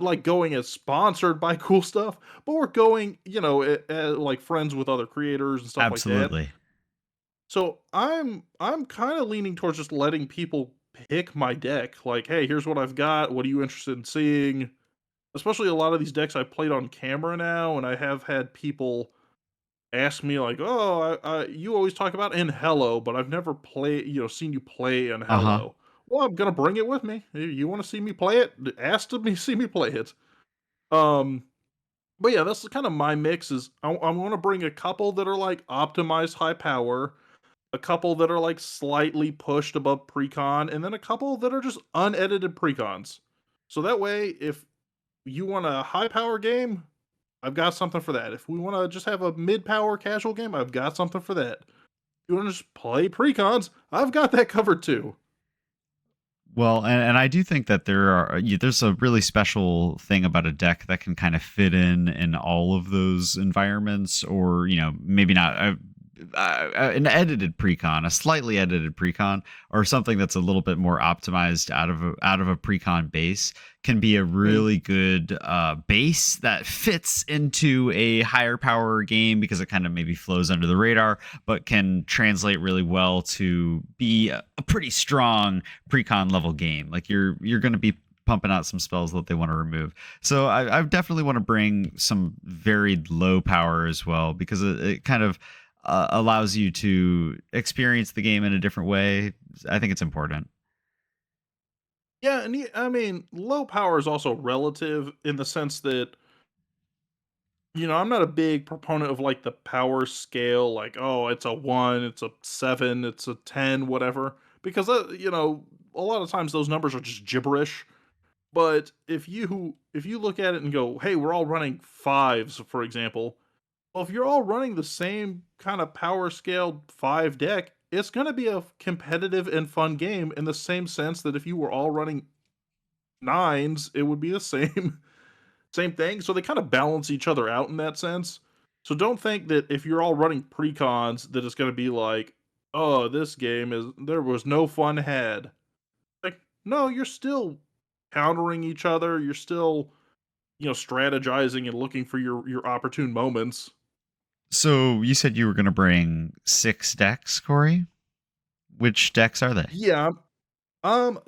like going as sponsored by cool stuff, but we're going, like friends with other creators and stuff like that. Absolutely. So I'm kind of leaning towards just letting people pick my deck. Like, hey, here's what I've got. What are you interested in seeing? Especially a lot of these decks I played on camera now, and I have had people ask me like, "Oh, you always talk about in Hello, but I've never seen you play in Uh-huh. Hello." Well, I'm gonna bring it with me. You want to see me play it? Ask to me see me play it. Um, but yeah, that's kind of my mix. Is I'm going to bring a couple that are like optimized high power, a couple that are like slightly pushed above precon, and then a couple that are just unedited precons. So that way, if you want a high power game, I've got something for that. If we want to just have a mid power casual game, I've got something for that. You want to just play precons, I've got that covered too. Well, and I do think that there's a really special thing about a deck that can kind of fit in all of those environments, or maybe not an edited precon, a slightly edited precon, or something that's a little bit more optimized out of a precon base can be a Mm. really good base that fits into a higher power game because it kind of maybe flows under the radar, but can translate really well to be a pretty strong precon level game. Like you're going to be pumping out some spells that they want to remove. So I definitely want to bring some varied low power as well, because it kind of allows you to experience the game in a different way. I think it's important. Yeah, and I mean, low power is also relative in the sense that I'm not a big proponent of like the power scale, like, oh, it's a 1, it's a 7, it's a 10, whatever, because a lot of times those numbers are just gibberish. But if you look at it and go, hey, we're all running fives, for example. Well, if you're all running the same kind of power scale 5 deck, it's going to be a competitive and fun game in the same sense that if you were all running nines, it would be the same same thing. So they kind of balance each other out in that sense. So don't think that if you're all running precons that it's going to be like, oh, this game is there was no fun had. Like, no, you're still countering each other. You're still, strategizing and looking for your opportune moments. So you said you were going to bring 6 decks, Corey. Which decks are they? Yeah.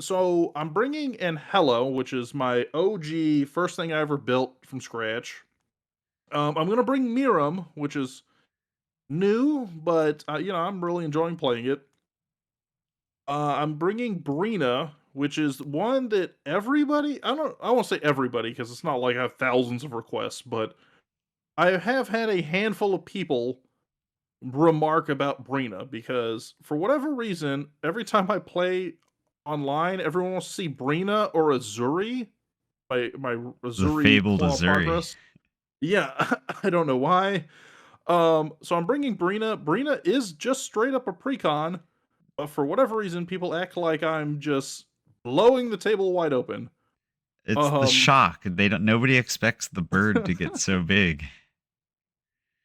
So I'm bringing in Hello, which is my OG first thing I ever built from scratch. I'm gonna bring Miram, which is new, but I'm really enjoying playing it. I'm bringing Brina, which is one that everybody I won't say everybody because it's not like I have thousands of requests, but I have had a handful of people remark about Brina because for whatever reason, every time I play online, everyone wants to see Brina or Azuri, my The Azuri fabled Claw of Azuri. Progress. Yeah, I don't know why. So I'm bringing Brina. Brina is just straight up a precon, but for whatever reason, people act like I'm just blowing the table wide open. It's the Um, shock. They don't. Nobody expects the bird to get so big.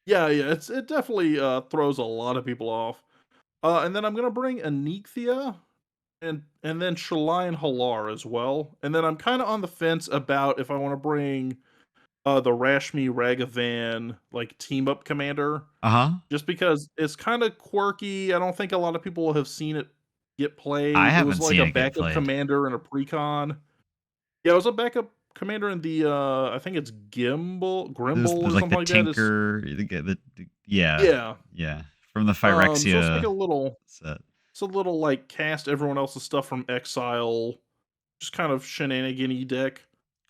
yeah, it definitely throws a lot of people off. And then I'm gonna bring Anethia and then Shalai and Halar as well. And then I'm kind of on the fence about if I want to bring the Rashmi Ragavan like team up commander, Uh huh. just because it's kind of quirky. I don't think a lot of people have seen it get I played. It was haven't like seen a it get backup played. commander in a precon. Yeah, it was a backup commander in the I think it's There's Grimble or like the something like that. It's Tinker. Yeah, yeah. yeah, from the So it's like Phyrexia set. it's a little like cast everyone else's stuff from Exile, just kind of shenanigan-y deck.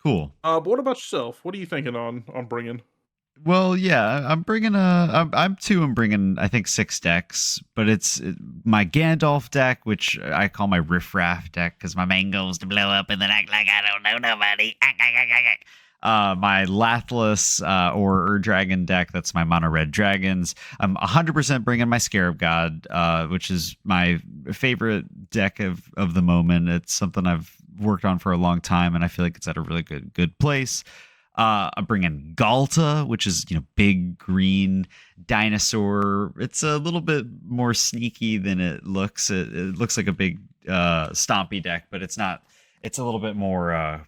Cool. But what about yourself? What are you thinking on bringing? Well, yeah, I'm bringing I'm bringing I think 6 decks, but it's my Gandalf deck, which I call my riffraff deck because my main goal is to blow up and then act like I don't know nobody. My Lathless or Dragon deck, that's my mono red dragons. I'm 100% bringing my Scarab God, which is my favorite deck of the moment. It's something I've worked on for a long time, and I feel like it's at a really good place. I'm bringing Galta, which is big green dinosaur. It's a little bit more sneaky than it looks. It looks like a big stompy deck, but it's not. It's a little bit more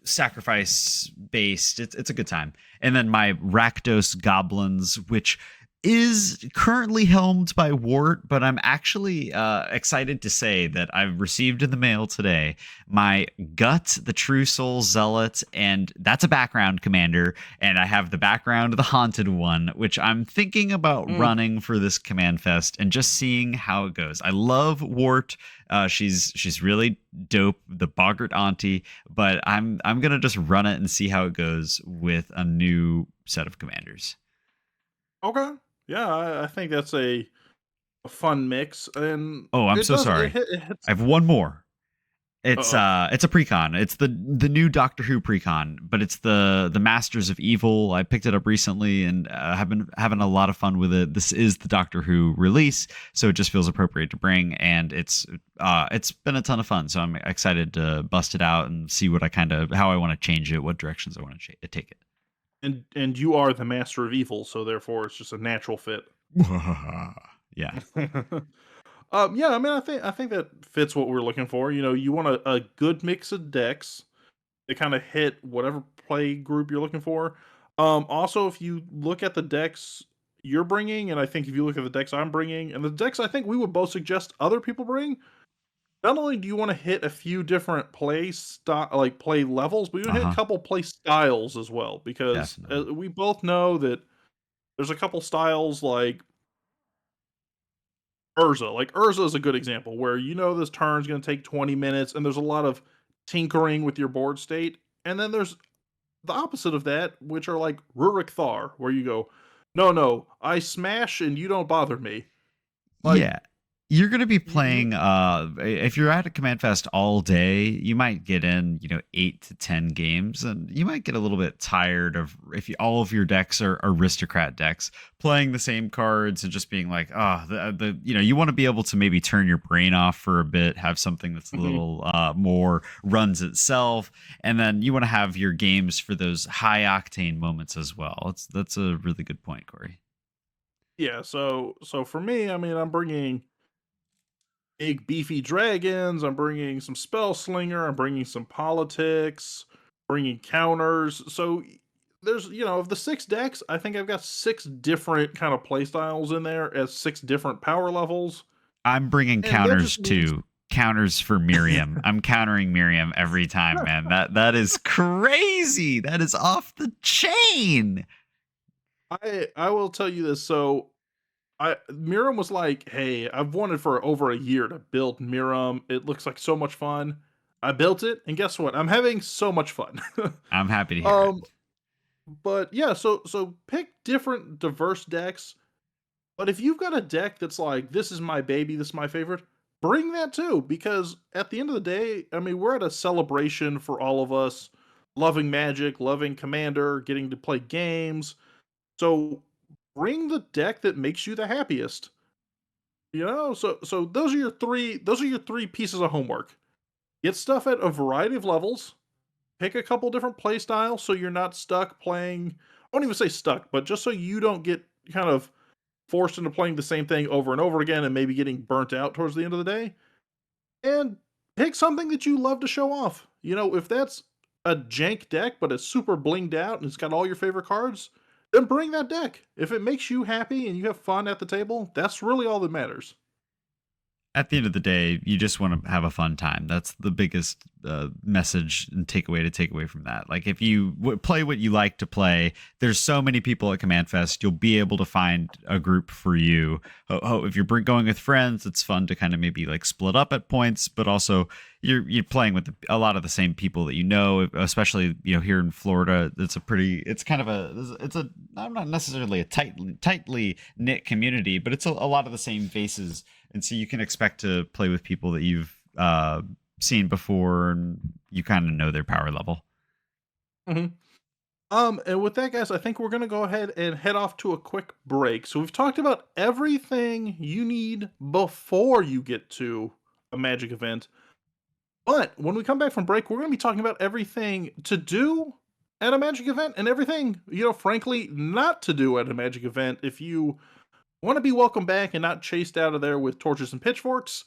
sacrifice based. It's a good time. And then my Rakdos goblins, which is currently helmed by Wart, but I'm actually excited to say that I've received in the mail today my Gut, the True Soul Zealot, and that's a background commander, and I have the background of the Haunted one, which I'm thinking about Mm. running for this Command Fest and just seeing how it goes. I love Wart. She's really dope, the Boggart auntie, but I'm gonna just run it and see how it goes with a new set of commanders. Okay. Yeah, I think that's a fun mix, and Oh, I'm it so does sorry. it hits. I have one more. Uh-oh. It's a precon. It's the new Doctor Who precon, but it's the Masters of Evil. I picked it up recently and have been having a lot of fun with it. This is the Doctor Who release, so it just feels appropriate to bring, and it's been a ton of fun. So I'm excited to bust it out and see what how I want to change it, what directions I want to take it. And you are the master of evil, so therefore it's just a natural fit. Yeah. Yeah, I mean, I think that fits what we're looking for. You want a good mix of decks that kind of hit whatever play group you're looking for. Also, if you look at the decks you're bringing, and I think if you look at the decks I'm bringing, and the decks I think we would both suggest other people bring, not only do you want to hit a few different play levels, but you want to hit a Uh-huh. couple play styles as well, because Definitely. we both know that there's a couple styles like Urza. Like Urza is a good example where this turn's going to take 20 minutes and there's a lot of tinkering with your board state. And then there's the opposite of that, which are like Rurik Thar, where you go, no, no, I smash and you don't bother me. Like Yeah. You're going to be you, playing if you're at a Command Fest all day, you might get in, 8 to 10 games, and you might get a little bit tired of if all of your decks are aristocrat decks, playing the same cards and just being like, "Oh, you want to be able to maybe turn your brain off for a bit, have something that's a Mhm. little more runs itself, and then you want to have your games for those high octane moments as well." That's a really good point, Corey. Yeah. So for me, I mean, I'm bringing big beefy dragons. I'm bringing some spell slinger. I'm bringing some politics. Bringing counters. So there's of the six decks, I think I've got six different kind of play styles in there as six different power levels, I'm bringing and that counters just means too. Counters for Miriam. I'm countering Miriam every time, man. That is crazy. That is off the chain. I will tell you this. So I Miram was like, "Hey, I've wanted for over a year to build Miram. It looks like so much fun." I built it, and guess what? I'm having so much fun. I'm happy to hear it. um, but yeah, so pick different diverse decks. But if you've got a deck that's like, "This is my baby, this is my favorite," bring that too, because at the end of the day, I mean, we're at a celebration for all of us, loving Magic, loving Commander, getting to play games. So bring the deck that makes you the happiest. So those are your three pieces of homework. Get stuff at a variety of levels. Pick a couple different play styles so you're not stuck playing. I won't even say stuck, but just so you don't get kind of forced into playing the same thing over and over again and maybe getting burnt out towards the end of the day. And pick something that you love to show off. If that's a jank deck but it's super blinged out and it's got all your favorite cards, then bring that deck. If it makes you happy and you have fun at the table, that's really all that matters. At the end of the day, you just want to have a fun time. That's the biggest message and takeaway to take away from that. Like if you play what you like to play, there's so many people at Command Fest, you'll be able to find a group for you. If you're going with friends, it's fun to kind of maybe like split up at points, but also you're playing with a lot of the same people that especially here in Florida. It's kind of it's a not necessarily a tightly knit community, but it's a lot of the same faces, and so you can expect to play with people that you've seen before, and you kind of know their power level. hmm and with that, guys, I think we're gonna go ahead and head off to a quick break. So we've talked about everything you need before you get to a magic event. But when we come back from break, we're going to be talking about everything to do at a Magic event and everything, frankly, not to do at a Magic event if you want to be welcomed back and not chased out of there with torches and pitchforks.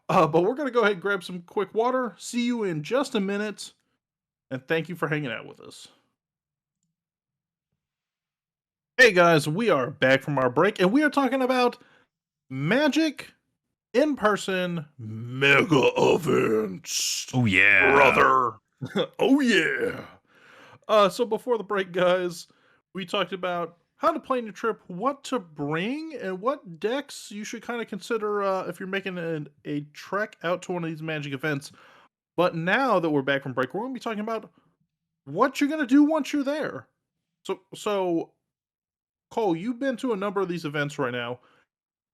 But we're going to go ahead and grab some quick water. See you in just a minute. And thank you for hanging out with us. Hey guys, we are back from our break and we are talking about Magic in person mega events. Oh yeah. Brother. Oh yeah. So before the break, guys, we talked about how to plan your trip, what to bring, and what decks you should kind of consider if you're making a trek out to one of these Magic events. But now that we're back from break, we're going to be talking about what you're going to do once you're there. So Cole, you've been to a number of these events right now.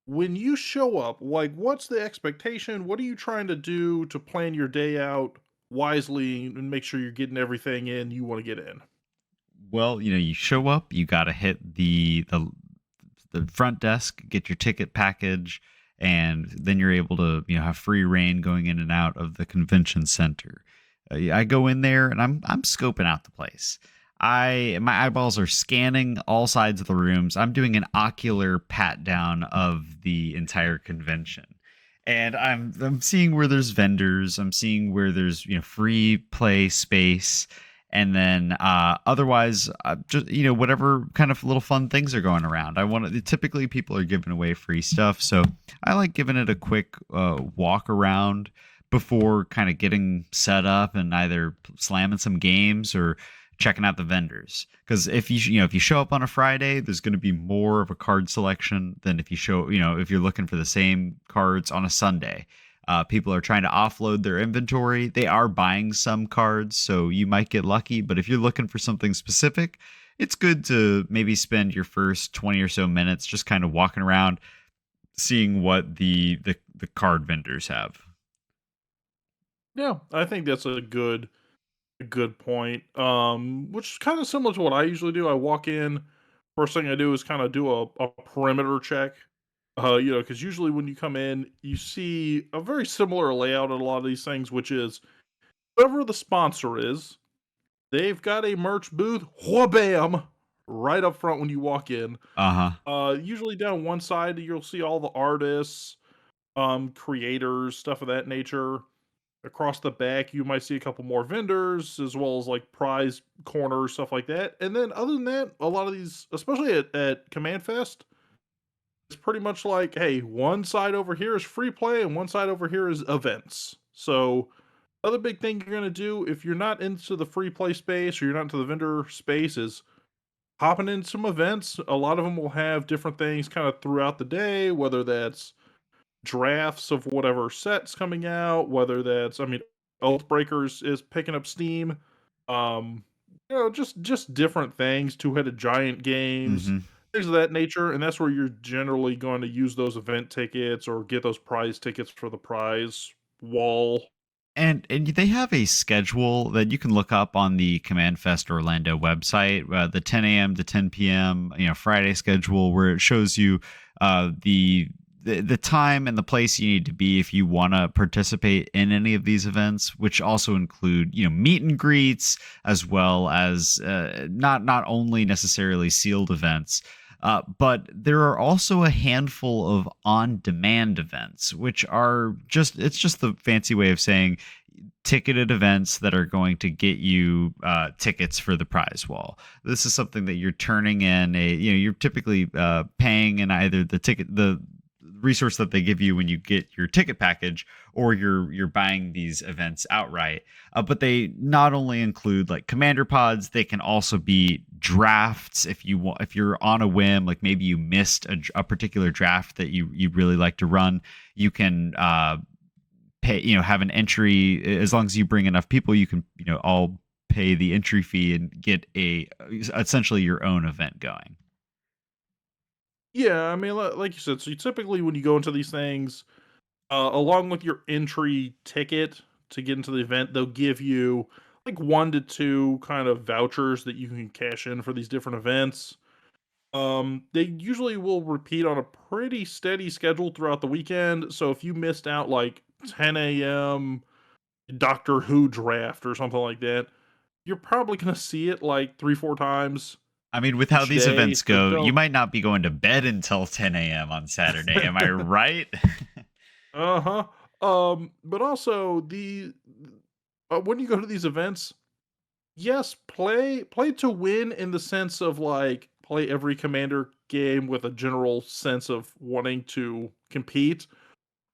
When you show up, like, what's the expectation? What are you trying to do to plan your day out wisely and make sure you're getting everything in you want to get in? Well, you show up, you got to hit the front desk, get your ticket package, and then you're able to have free reign going in and out of the convention center. I go in there and I'm scoping out the place. My eyeballs are scanning all sides of the rooms. I'm doing an ocular pat down of the entire convention. And I'm seeing where there's vendors. I'm seeing where there's free play space, and then otherwise just whatever kind of little fun things are going around. I want to typically people are giving away free stuff, so I like giving it a quick walk around before kind of getting set up and either slamming some games or checking out the vendors. Because if you show up on a Friday, there's going to be more of a card selection than if you're looking for the same cards on a Sunday. People are trying to offload their inventory. They are buying some cards, so you might get lucky. But if you're looking for something specific, it's good to maybe spend your first 20 or so minutes just kind of walking around, seeing what the card vendors have. Yeah, I think that's a good point. Which is kind of similar to what I usually do. I walk in, first thing I do is kind of do a perimeter check. Because usually when you come in, you see a very similar layout at a lot of these things, which is whoever the sponsor is, they've got a merch booth, wha-bam, right up front when you walk in. Uh-huh. Usually down one side, you'll see all the artists, creators, stuff of that nature. Across the back, you might see a couple more vendors, as well as like prize corners, stuff like that. And then other than that, a lot of these, especially at Command Fest, it's pretty much like, hey, one side over here is free play and one side over here is events. So other big thing you're gonna do if you're not into the free play space or you're not into the vendor space is hopping in some events. A lot of them will have different things kind of throughout the day, whether that's drafts of whatever sets coming out, whether that's, I mean, Oathbreakers is picking up steam. Um, just different things, two-headed giant games, Mm-hmm. things of that nature, and that's where you're generally going to use those event tickets or get those prize tickets for the prize wall. And they have a schedule that you can look up on the Command Fest Orlando website, the 10 a.m. to 10 p.m. Friday schedule, where it shows you the time and the place you need to be if you want to participate in any of these events, which also include meet and greets, as well as not only necessarily sealed events. But there are also a handful of on-demand events, which are it's just the fancy way of saying ticketed events that are going to get you tickets for the prize wall. This is something that you're turning in you're typically paying in either the resource that they give you when you get your ticket package, or you're buying these events outright. But they not only include like commander pods, they can also be drafts if you want. If you're on a whim, like maybe you missed a particular draft that you really like to run, you can pay. Have an entry. As long as you bring enough people, you can all pay the entry fee and get essentially your own event going. Yeah, I mean, like you said, so you typically when you go into these things, along with your entry ticket to get into the event, they'll give you like 1 to 2 kind of vouchers that you can cash in for these different events. They usually will repeat on a pretty steady schedule throughout the weekend. So if you missed out like 10 a.m., Doctor Who draft or something like that, you're probably gonna see it like 3, 4 times I mean, with how each these day. events So go, you don't. might not be going to bed until 10 a.m. on Saturday. Am I right? Uh-huh. But also when you go to these events, yes, play to win in the sense of like play every commander game with a general sense of wanting to compete,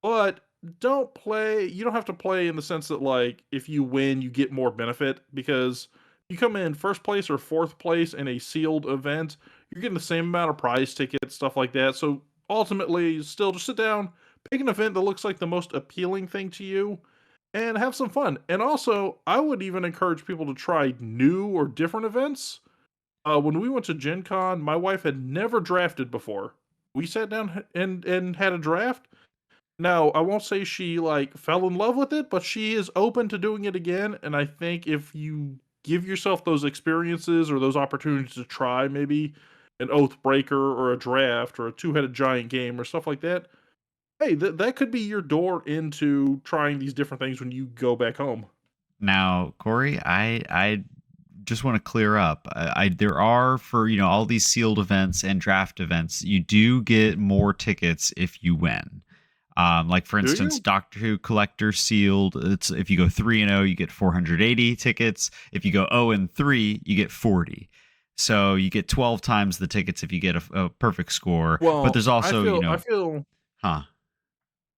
but you don't have to play in the sense that like if you win you get more benefit because you come in first place or fourth place in a sealed event, you're getting the same amount of prize tickets, stuff like that. So ultimately still just sit down, pick an event that looks like the most appealing thing to you and have some fun. And also, I would even encourage people to try new or different events. When we went to Gen Con, my wife had never drafted before. We sat down and had a draft. Now, I won't say she like fell in love with it, but she is open to doing it again. And I think if you give yourself those experiences or those opportunities to try maybe an oath breaker or a draft or a two-headed giant game or stuff like that, hey, that could be your door into trying these different things when you go back home. Now, Corey, I just want to clear up. There are for all these sealed events and draft events, you do get more tickets if you win. Like for Do instance, you? Doctor Who Collector Sealed. It's if you go 3-0, you get 480 tickets. If you go 0-3, you get 40. So you get 12 times the tickets if you get a perfect score. But Well, there's I also, feel I feel huh?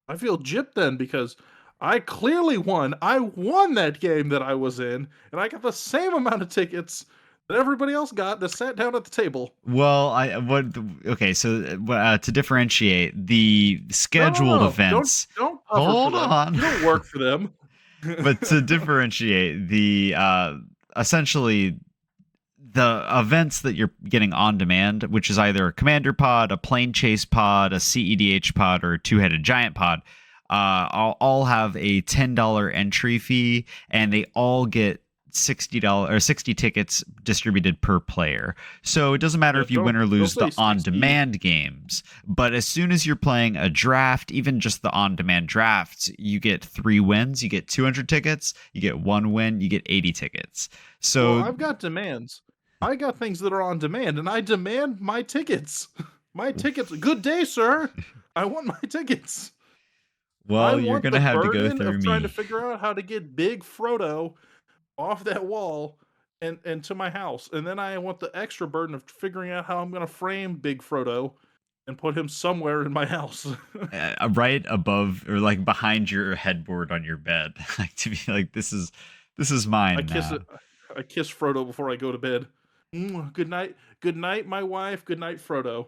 I feel gypped then because I clearly won. I won that game that I was in, and I got the same amount of tickets that everybody else got that sat down at the table. Well, okay, so to differentiate the No, no, no, scheduled no. Don't events, don't cover for hold them. on. You don't work for them. But to differentiate the essentially the events that you're getting on demand, which is either a commander pod, a plane chase pod, a CEDH pod, or a two-headed giant pod, all have a $10 entry fee, and they all get $60 or 60 tickets distributed per player. So it doesn't matter Yeah, if you win or don't lose the say 60. on-demand games, but as soon as you're playing a draft, even just the on-demand drafts, you get 3 wins, you get 200 tickets, you get 1 win, you get 80 tickets. Well, So I've got demands. I got things that are on demand, and I demand my tickets. My tickets. Good day, sir. I want my tickets. I well, you're want gonna the have to go burden through of trying to me. figure out how to get Big Frodo off that wall and to my house. And then I want the extra burden of figuring out how I'm going to frame Big Frodo and put him somewhere in my house. Right above or like behind your headboard on your bed, like to be like, this is I mine kiss now. it. I kiss Frodo before I go to bed. Good night. Good night, my wife. Good night, Frodo.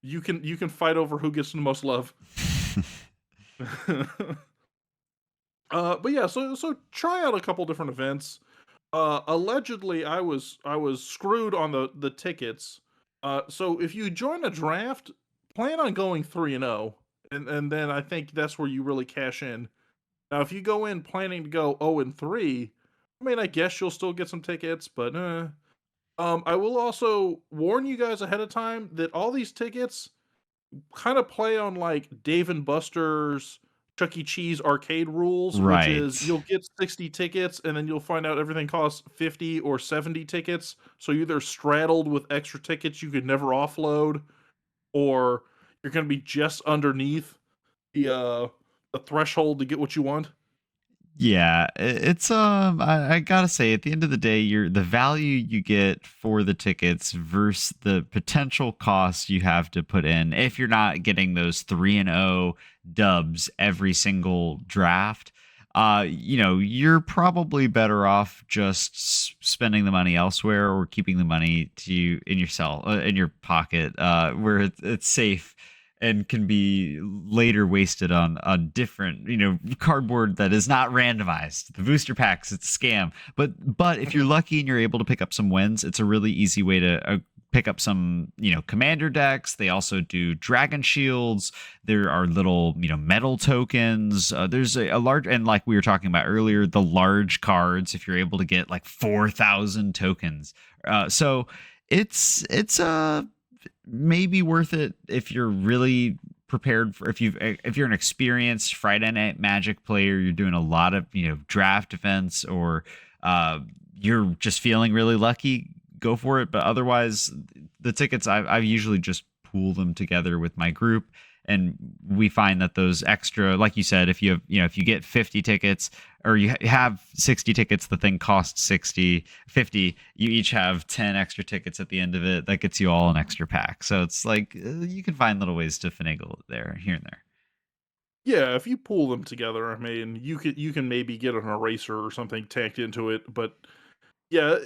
You can fight over who gets the most love. But yeah, so try out a couple different events. Allegedly, I was screwed on the tickets. So if you join a draft, plan on going 3-0, and then I think that's where you really cash in. Now, if you go in planning to go 0-3, I mean, I guess you'll still get some tickets, but I will also warn you guys ahead of time that all these tickets kind of play on like Dave and Buster's Chuck E. Cheese arcade rules, which is Right. you'll get 60 tickets and then you'll find out everything costs 50 or 70 tickets. So you're either straddled with extra tickets you could never offload, or you're going to be just underneath the threshold to get what you want. Yeah, it's I gotta say, at the end of the day, the value you get for the tickets versus the potential cost you have to put in if you're not getting those 3-0 dubs every single draft. You're probably better off just spending the money elsewhere or keeping the money in yourself in your pocket, where it's safe and can be later wasted on a different, cardboard that is not randomized. The booster packs, it's a scam. But if you're lucky and you're able to pick up some wins, it's a really easy way to pick up some, commander decks. They also do dragon shields. There are little, metal tokens. There's a large, and like we were talking about earlier, the large cards. If you're able to get like 4,000 tokens, so it's maybe worth it if you're really prepared for if you're an experienced Friday Night Magic player, you're doing a lot of draft events, or you're just feeling really lucky, go for it. But otherwise, the tickets I usually just pool them together with my group, and we find that those extra, like you said, if you have if you get 50 tickets, or you have 60 tickets, the thing costs 50, you each have 10 extra tickets at the end of it, that gets you all an extra pack. So it's like, you can find little ways to finagle it there, here and there. Yeah, if you pull them together, I mean, you can maybe get an eraser or something tacked into it, but yeah,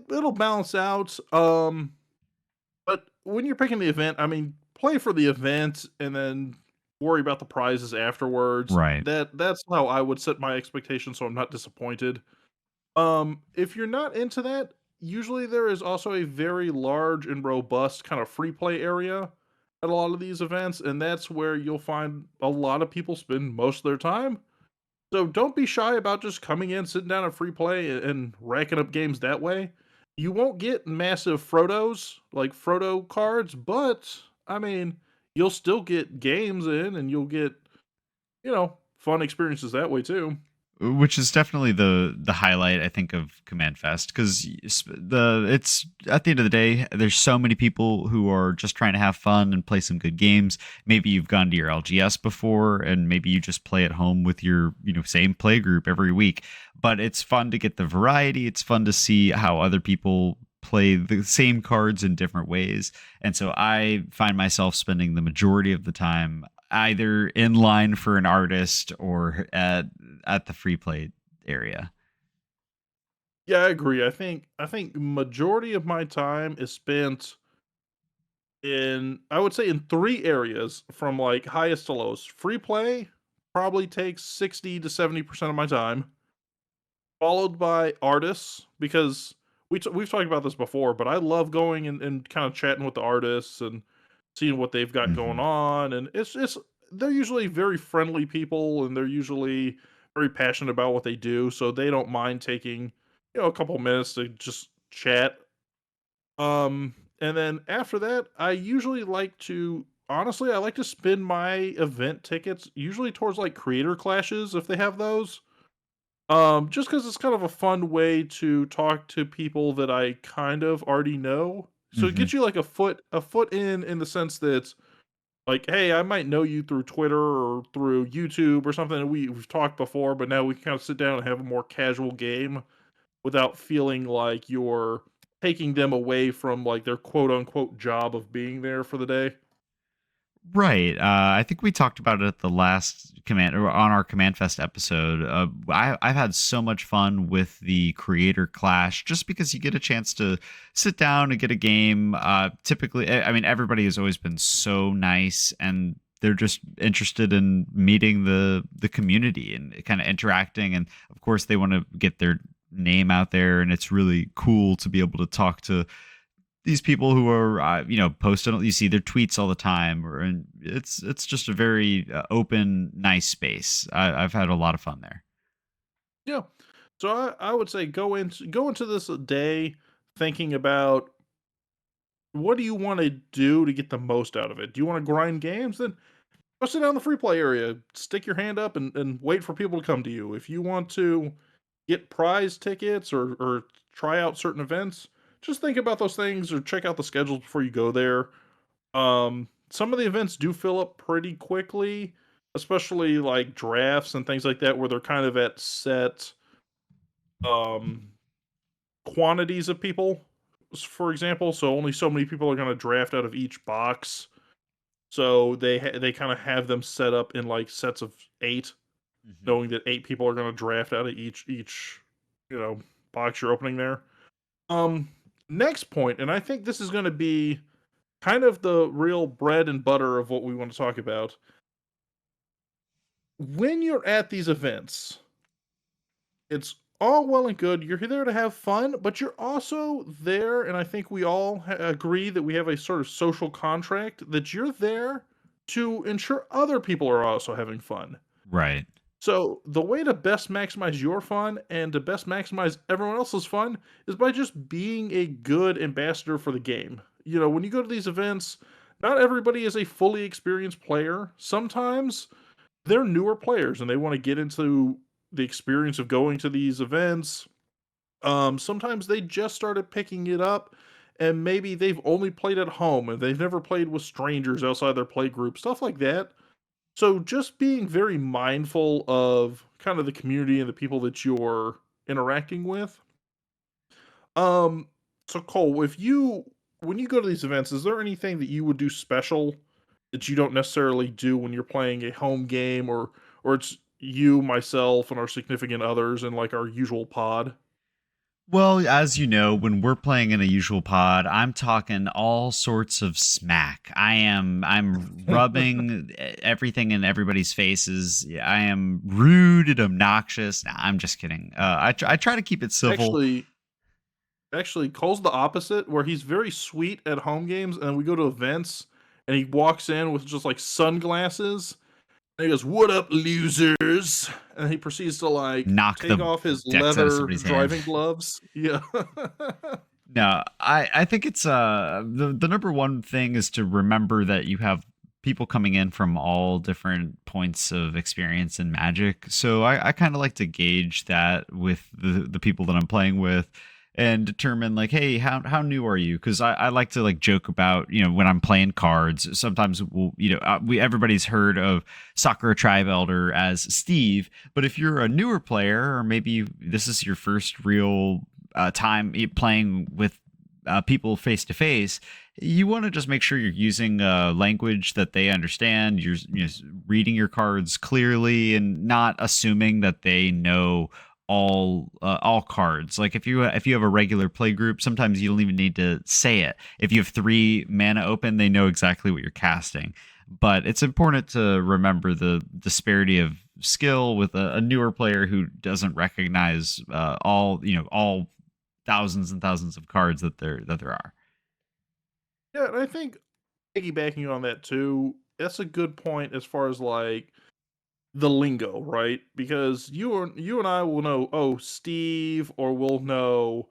it'll balance out. But when you're picking the event, I mean, play for the event and then worry about the prizes afterwards. Right. That's how I would set my expectations so I'm not disappointed. If you're not into that, usually there is also a very large and robust kind of free play area at a lot of these events, and that's where you'll find a lot of people spend most of their time. So don't be shy about just coming in, sitting down at free play, and racking up games that way. You won't get massive Frodos, like Frodo cards, but I mean, you'll still get games in and you'll get, fun experiences that way too. Which is definitely the highlight, I think, of Command Fest, because the it's at the end of the day, there's so many people who are just trying to have fun and play some good games. Maybe you've gone to your LGS before, and maybe you just play at home with your same play group every week. But it's fun to get the variety. It's fun to see how other people play the same cards in different ways. And so I find myself spending the majority of the time either in line for an artist or at the free play area. Yeah, I agree. I think majority of my time is spent in, I would say, in three areas from like highest to lowest. Free play probably takes 60 to 70% of my time, followed by artists, because we've talked about this before, but I love going and kind of chatting with the artists and seeing what they've got going Hmm. on. And it's they're usually very friendly people, and they're usually very passionate about what they do, so they don't mind taking a couple minutes to just chat. And then after that, I usually like to honestly, I like to spend my event tickets usually towards like creator clashes if they have those. Just because it's kind of a fun way to talk to people that I kind of already know. So it Hmm. gets you like a foot in the sense that, like, hey, I might know you through Twitter or through YouTube or something that we've talked before, but now we can kind of sit down and have a more casual game without feeling like you're taking them away from like their quote unquote job of being there for the day. Right. I think we talked about it at the last command, or on our Command Fest episode. I've had so much fun with the Creator Clash, just because you get a chance to sit down and get a game. Typically, I mean, everybody has always been so nice, and they're just interested in meeting the community and kind of interacting. And of course, they want to get their name out there, and it's really cool to be able to talk to these people who are posting. You see their tweets all the time, or and it's just a very open, nice space. I've had a lot of fun there. Yeah. So I would say go into this day thinking about what do you want to do to get the most out of it. Do you want to grind games? Then go sit down in the free play area, stick your hand up and wait for people to come to you. If you want to get prize tickets or try out certain events, just think about those things or check out the schedules before you go there. Some of the events do fill up pretty quickly, especially like drafts and things like that, where they're kind of at set um quantities of people, for example. So only so many people are going to draft out of each box. So they kind of have them set up in like sets of 8, Hmm. knowing that 8 people are going to draft out of each you know box you're opening there. Um, Next point, and I think this is going to be kind of the real bread and butter of what we want to talk about. When you're at these events, it's all well and good. You're there to have fun, but you're also there, and I think we all agree that we have a sort of social contract that you're there to ensure other people are also having fun. Right. So the way to best maximize your fun and to best maximize everyone else's fun is by just being a good ambassador for the game. When you go to these events, not everybody is a fully experienced player. Sometimes they're newer players and they want to get into the experience of going to these events. Sometimes they just started picking it up and maybe they've only played at home and they've never played with strangers outside their play group, stuff like that. So just being very mindful of kind of the community and the people that you're interacting with. Um, so Cole, if you when you go to these events, is there anything that you would do special that you don't necessarily do when you're playing a home game, or it's you, myself, and our significant others and like our usual pod? Well, as you know, when we're playing in a usual pod, I'm talking all sorts of smack. I'm rubbing everything in everybody's faces. Yeah, I am rude and obnoxious. Nah, I'm just kidding. I try to keep it civil. Actually, actually, Cole's the opposite, where he's very sweet at home games, and we go to events, and he walks in with just like sunglasses, and he goes, "What up, losers?" And he proceeds to like Knock take the off his decks out of leather somebody's hand. driving gloves. Yeah. No, I think it's the number one thing is to remember that you have people coming in from all different points of experience in Magic. So I kind of like to gauge that with the people that I'm playing with and determine like, hey, how new are you? Because I like to like joke about, when I'm playing cards. Sometimes we everybody's heard of Sakura Tribe Elder as Steve, but if you're a newer player or maybe this is your first real time playing with people face to face, you want to just make sure you're using language that they understand. You're reading your cards clearly and not assuming that they know all cards. Like if you have a regular play group, sometimes you don't even need to say it. If you have 3 mana open, they know exactly what you're casting. But it's important to remember the disparity of skill with a newer player who doesn't recognize all thousands and thousands of cards that there are. Yeah, and I think piggybacking on that too, that's a good point as far as like the lingo, right? Because you and I will know, oh, Steve, or we'll know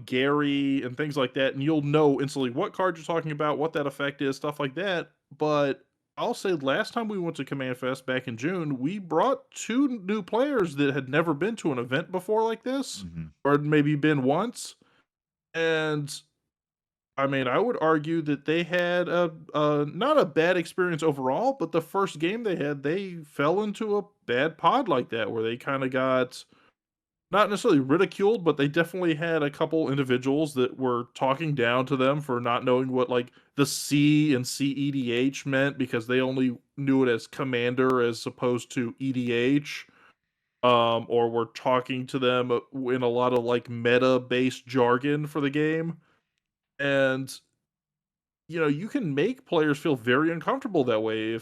Gary and things like that, and you'll know instantly what card you're talking about, what that effect is, stuff like that. But I'll say last time we went to Command Fest back in June, we brought 2 new players that had never been to an event before like this, Hmm. or maybe been once. And I mean, I would argue that they had a not a bad experience overall, but the first game they had, they fell into a bad pod like that, where they kind of got not necessarily ridiculed, but they definitely had a couple individuals that were talking down to them for not knowing what like the C and CEDH meant because they only knew it as commander as opposed to EDH. Or were talking to them in a lot of like meta based jargon for the game. And you can make players feel very uncomfortable that way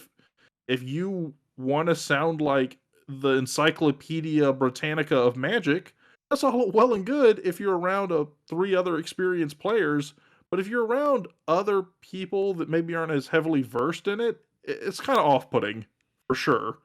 if you want to sound like the Encyclopedia Britannica of Magic. That's all well and good if you're around 3 other experienced players, but if you're around other people that maybe aren't as heavily versed in it, it's kind of off-putting for sure.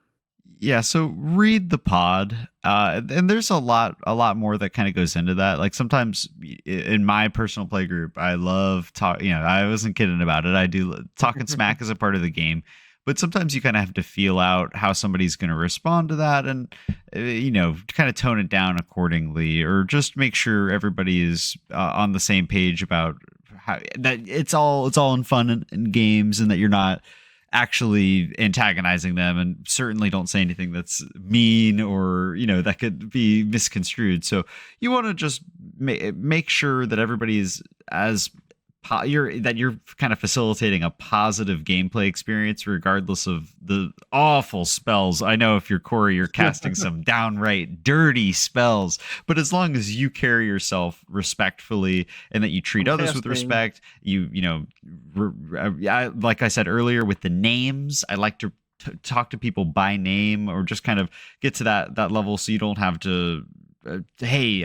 Yeah, so read the pod, and there's a lot more that kind of goes into that. Like sometimes in my personal play group, I love talk. I wasn't kidding about it. I do talking smack as a part of the game, but sometimes you kind of have to feel out how somebody's going to respond to that, and kind of tone it down accordingly, or just make sure everybody is on the same page about how that it's all in fun and games, and that you're not actually antagonizing them, and certainly don't say anything that's mean or that could be misconstrued. So you want to just make sure that everybody is as you're kind of facilitating a positive gameplay experience regardless of the awful spells. I know if you're Corey, you're casting some downright dirty spells, but as long as you carry yourself respectfully and that you treat I'm others with casting. respect, like I said earlier with the names, I like to talk to people by name, or just kind of get to that level so you don't have to hey,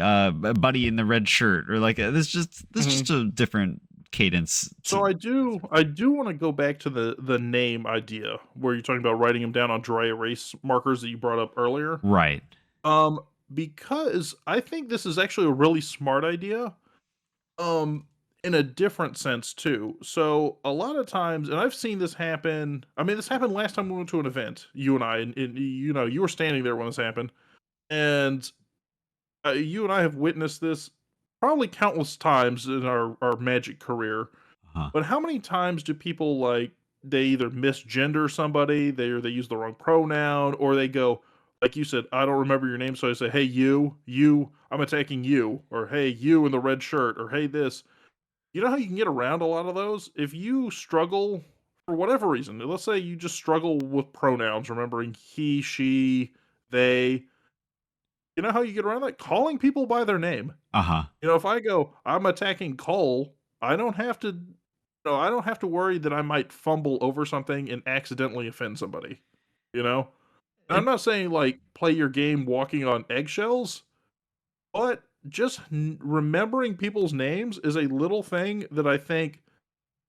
buddy in the red shirt, or like there's just a different cadence So to. I do want to go back to the name idea where you're talking about writing them down on dry erase markers that you brought up earlier. Right. Um, because I think this is actually a really smart idea. Um, in a different sense too. So a lot of times, and I've seen this happen. I mean, this happened last time we went to an event, you and I, and you were standing there when this happened, and you and I have witnessed this probably countless times in our Magic career. Uh-huh. But how many times do people like they either misgender somebody, they use the wrong pronoun, or they go, like you said, I don't remember your name, so I say, hey you, I'm attacking you, or hey you in the red shirt, or hey this. You know how you can get around a lot of those? If you struggle for whatever reason, let's say you just struggle with pronouns, remembering he, she, they, you know how you get around that? Calling people by their name. Uh-huh. If I go, I'm attacking Cole, I don't have to no, I don't have to worry that I might fumble over something and accidentally offend somebody, you know? And I'm It not saying like play your game walking on eggshells, but just remembering people's names is a little thing that I think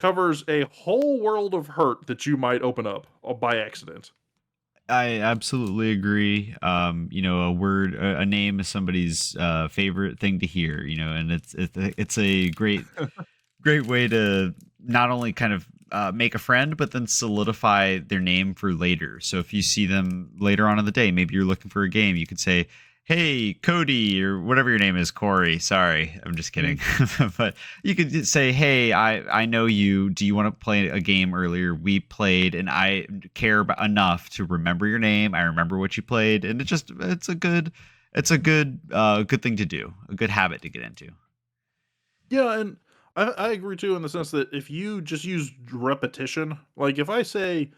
covers a whole world of hurt that you might open up by accident. I absolutely agree. A word, a name is somebody's favorite thing to hear, and it's a great way to not only kind of make a friend, but then solidify their name for later. So if you see them later on in the day, maybe you're looking for a game, you could say, "Hey, Cody," or whatever your name is, Corey. Sorry, I'm just kidding. Mm. But you could just say, "Hey, I know you. Do you want to play a game earlier? We played, and I care enough to remember your name. I remember what you played, and it's a good thing to do, a good habit to get into." Yeah, and I agree too in the sense that if you just use repetition, like if I say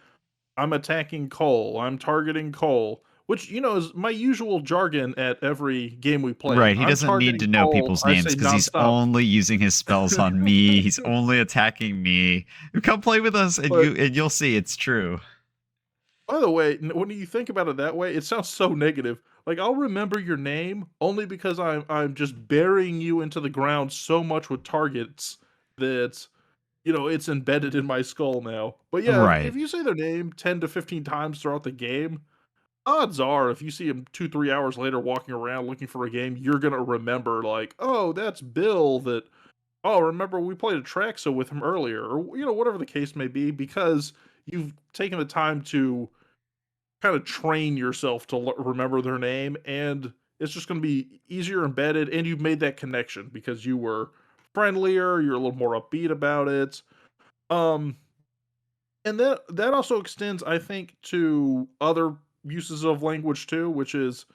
I'm attacking Cole, I'm targeting Cole, which is my usual jargon at every game we play. Right, he I'm doesn't need targeting to know Cole, people's I names say because he's nonstop. only using his spells on me, he's only attacking me. Come play with us and But you'll see it's true. by the way, when you think about it that way, it sounds so negative. Like I'll remember your name only because I'm just burying you into the ground so much with targets that it's embedded in my skull now. But yeah, if Right, you say their name 10 to 15 times throughout the game, odds are if you see him 2, 3 hours later walking around looking for a game, you're gonna remember like, "Oh, that's Bill that oh, remember we played a Traxa with him earlier," or, whatever the case may be, because you've taken the time to kinda train yourself to remember their name, and it's just gonna be easier embedded, and you've made that connection because you were friendlier, you're a little more upbeat about it. Um, and that also extends, I think, to other uses of language too, which is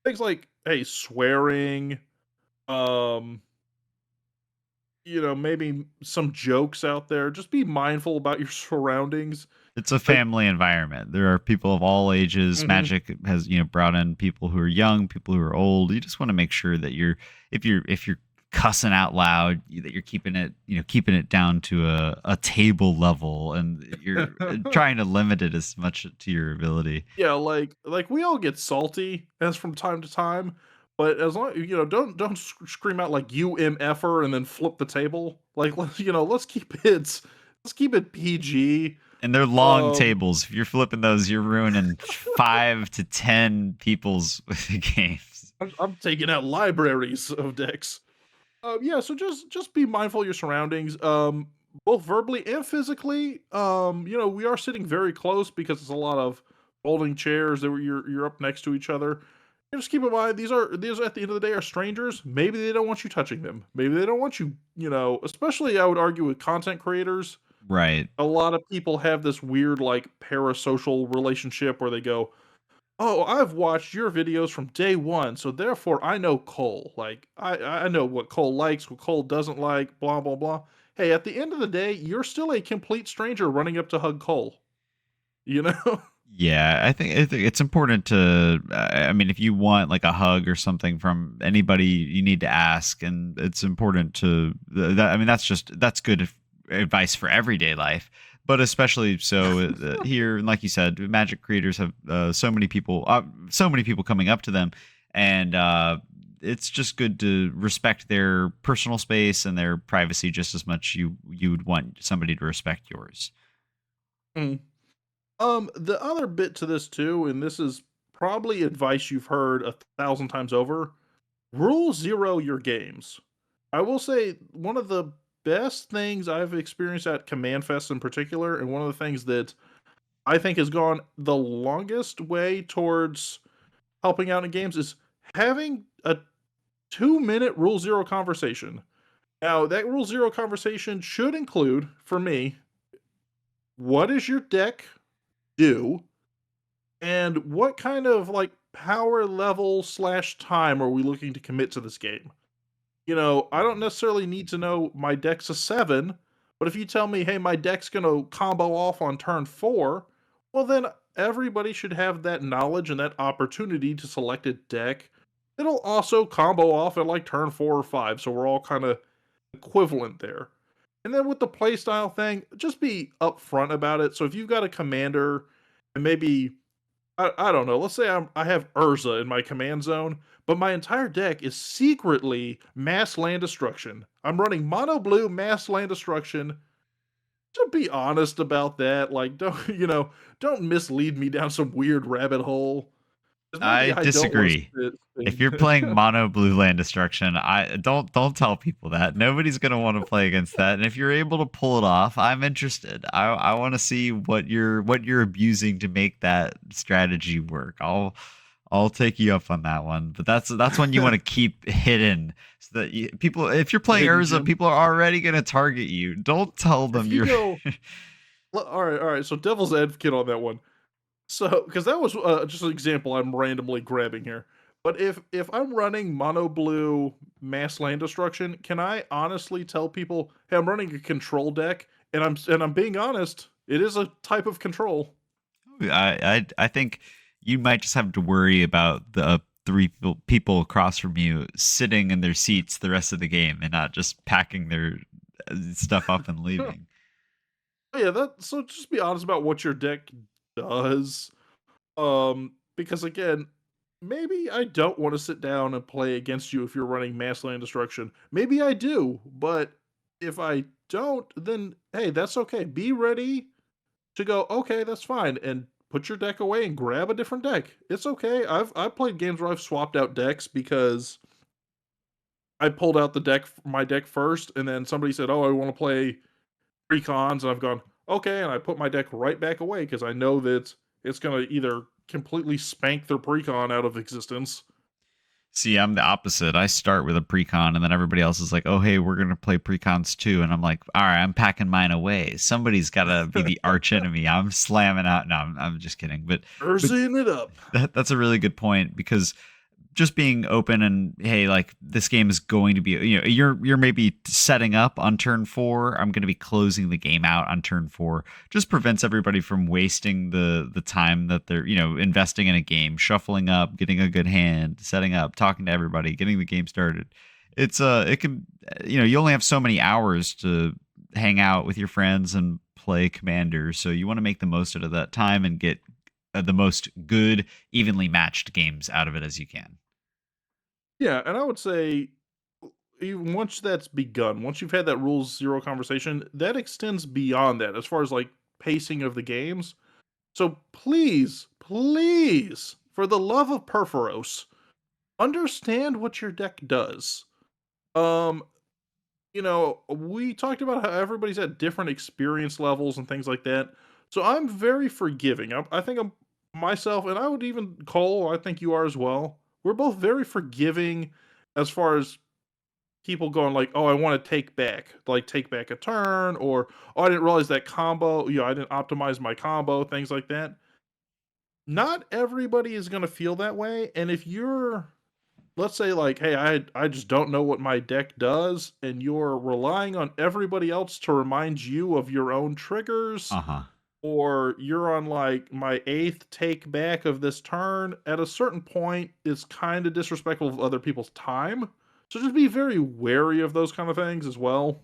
things like, hey, swearing, um, maybe some jokes out there. Just be mindful about your surroundings. it's a Like, family environment. There are people of all ages. mhm. Magic has, brought in people who are young, people who are old. You just wanna make sure that if you're cussing out loud, that you're keeping it down to a table level, and you're trying to limit it as much to your ability. Yeah, like we all get salty as from time to time, but as long don't scream out like "you mf'er" and then flip the table. Like let's keep it PG. And they're long Um, tables. If you're flipping those, you're ruining 5 to 10 people's games. I'm taking out libraries of decks. Yeah, so just be mindful of your surroundings, both verbally and physically. We are sitting very close because it's a lot of folding chairs that you're up next to each other. And just keep in mind these at the end of the day are strangers. Maybe they don't want you touching them. Maybe they don't want you. Especially I would argue with content creators. Right. A lot of people have this weird like parasocial relationship where they go, "Oh, I've watched your videos from day one, so therefore I know Cole. Like I know what Cole likes, what Cole doesn't like, blah blah blah." Hey, at the end of the day, you're still a complete stranger running up to hug Cole. You know? Yeah, I think it's important to. I mean, if you want like a hug or something from anybody, you need to ask, and it's important to. I mean, that's good advice for everyday life, but especially so here. And like you said, magic creators have so many people coming up to them, and it's just good to respect their personal space and their privacy just as much you would want somebody to respect yours. Mm. The other bit to this too, and this is probably advice you've heard 1,000 times over. Rule zero your games. I will say one of the best things I've experienced at Command Fest in particular, and one of the things that I think has gone the longest way towards helping out in games is having a 2-minute Rule Zero conversation. Now, that Rule Zero conversation should include, for me, what does your deck do, and what kind of like power level slash time are we looking to commit to this game? I don't necessarily need to know my deck's a 7, but if you tell me, hey, my deck's gonna combo off on turn 4, well then everybody should have that knowledge and that opportunity to select a deck. It'll also combo off at like turn 4 or 5, so we're all kind of equivalent there. And then with the playstyle thing, just be upfront about it. So if you've got a commander and maybe I don't know, let's say I have Urza in my command zone, but my entire deck is secretly mass land destruction. I'm running mono blue mass land destruction. Just be honest about that. Like, don't don't mislead me down some weird rabbit hole. 'Cause maybe I I don't want disagree. to If you're playing mono blue land destruction, I don't tell people that. Nobody's gonna want to play against that. And if you're able to pull it off, I'm interested. I want to see what you're abusing to make that strategy work. I'll take you up on that one. But that's one you want to keep hidden so that people, if you're playing hidden Urza, gem. people are already gonna target you. Don't tell If them you you're. go, all right. So devil's advocate on that one. So, because that was just an example I'm randomly grabbing here. But if I'm running mono blue mass land destruction, can I honestly tell people, hey, I'm running a control deck, and I'm being honest, it is a type of control. I think you might just have to worry about the three people across from you sitting in their seats the rest of the game and not just packing their stuff up and leaving. Yeah, that so just be honest about what your deck does. Because again, maybe I don't want to sit down and play against you if you're running mass land destruction. Maybe I do, but if I don't, then hey, that's okay. Be ready to go, okay, that's fine, and put your deck away and grab a different deck. It's okay. I've played games where I've swapped out decks because I pulled out my deck first, and then somebody said, "Oh, I want to play precons," and I've gone, "Okay," and I put my deck right back away because I know that it's gonna either completely spank their precon out of existence. See, I'm the opposite. I start with a precon, and then everybody else is like, "Oh, hey, we're gonna play precons too," and I'm like, "All right, I'm packing mine away. Somebody's got to be the arch enemy. I'm slamming out." No, I'm just kidding, but Urzaing it up. that's a really good point because just being open and hey, like this game is going to be, you're maybe setting up on turn 4. I'm going to be closing the game out on turn 4. Just prevents everybody from wasting the time that they're investing in a game, shuffling up, getting a good hand, setting up, talking to everybody, getting the game started. It can, you only have so many hours to hang out with your friends and play Commander, so you want to make the most out of that time and get the most good, evenly matched games out of it as you can. Yeah, and I would say even once that's begun, once you've had that rules zero conversation, that extends beyond that as far as like pacing of the games. So please, please, for the love of Perforos, understand what your deck does. Um, we talked about how everybody's at different experience levels and things like that. So I'm very forgiving. I think I'm myself, and I would even Cole. I think you are as well. We're both very forgiving as far as people going like, "Oh, I want to take back a turn," or "Oh, I didn't realize that combo. I didn't optimize my combo." Things like that. Not everybody is going to feel that way, and if you're let's say like, hey, I just don't know what my deck does, and you're relying on everybody else to remind you of your own triggers, Uh huh. or you're on like my eighth take back of this turn, at a certain point, it's kind of disrespectful of other people's time. So just be very wary of those kind of things as well.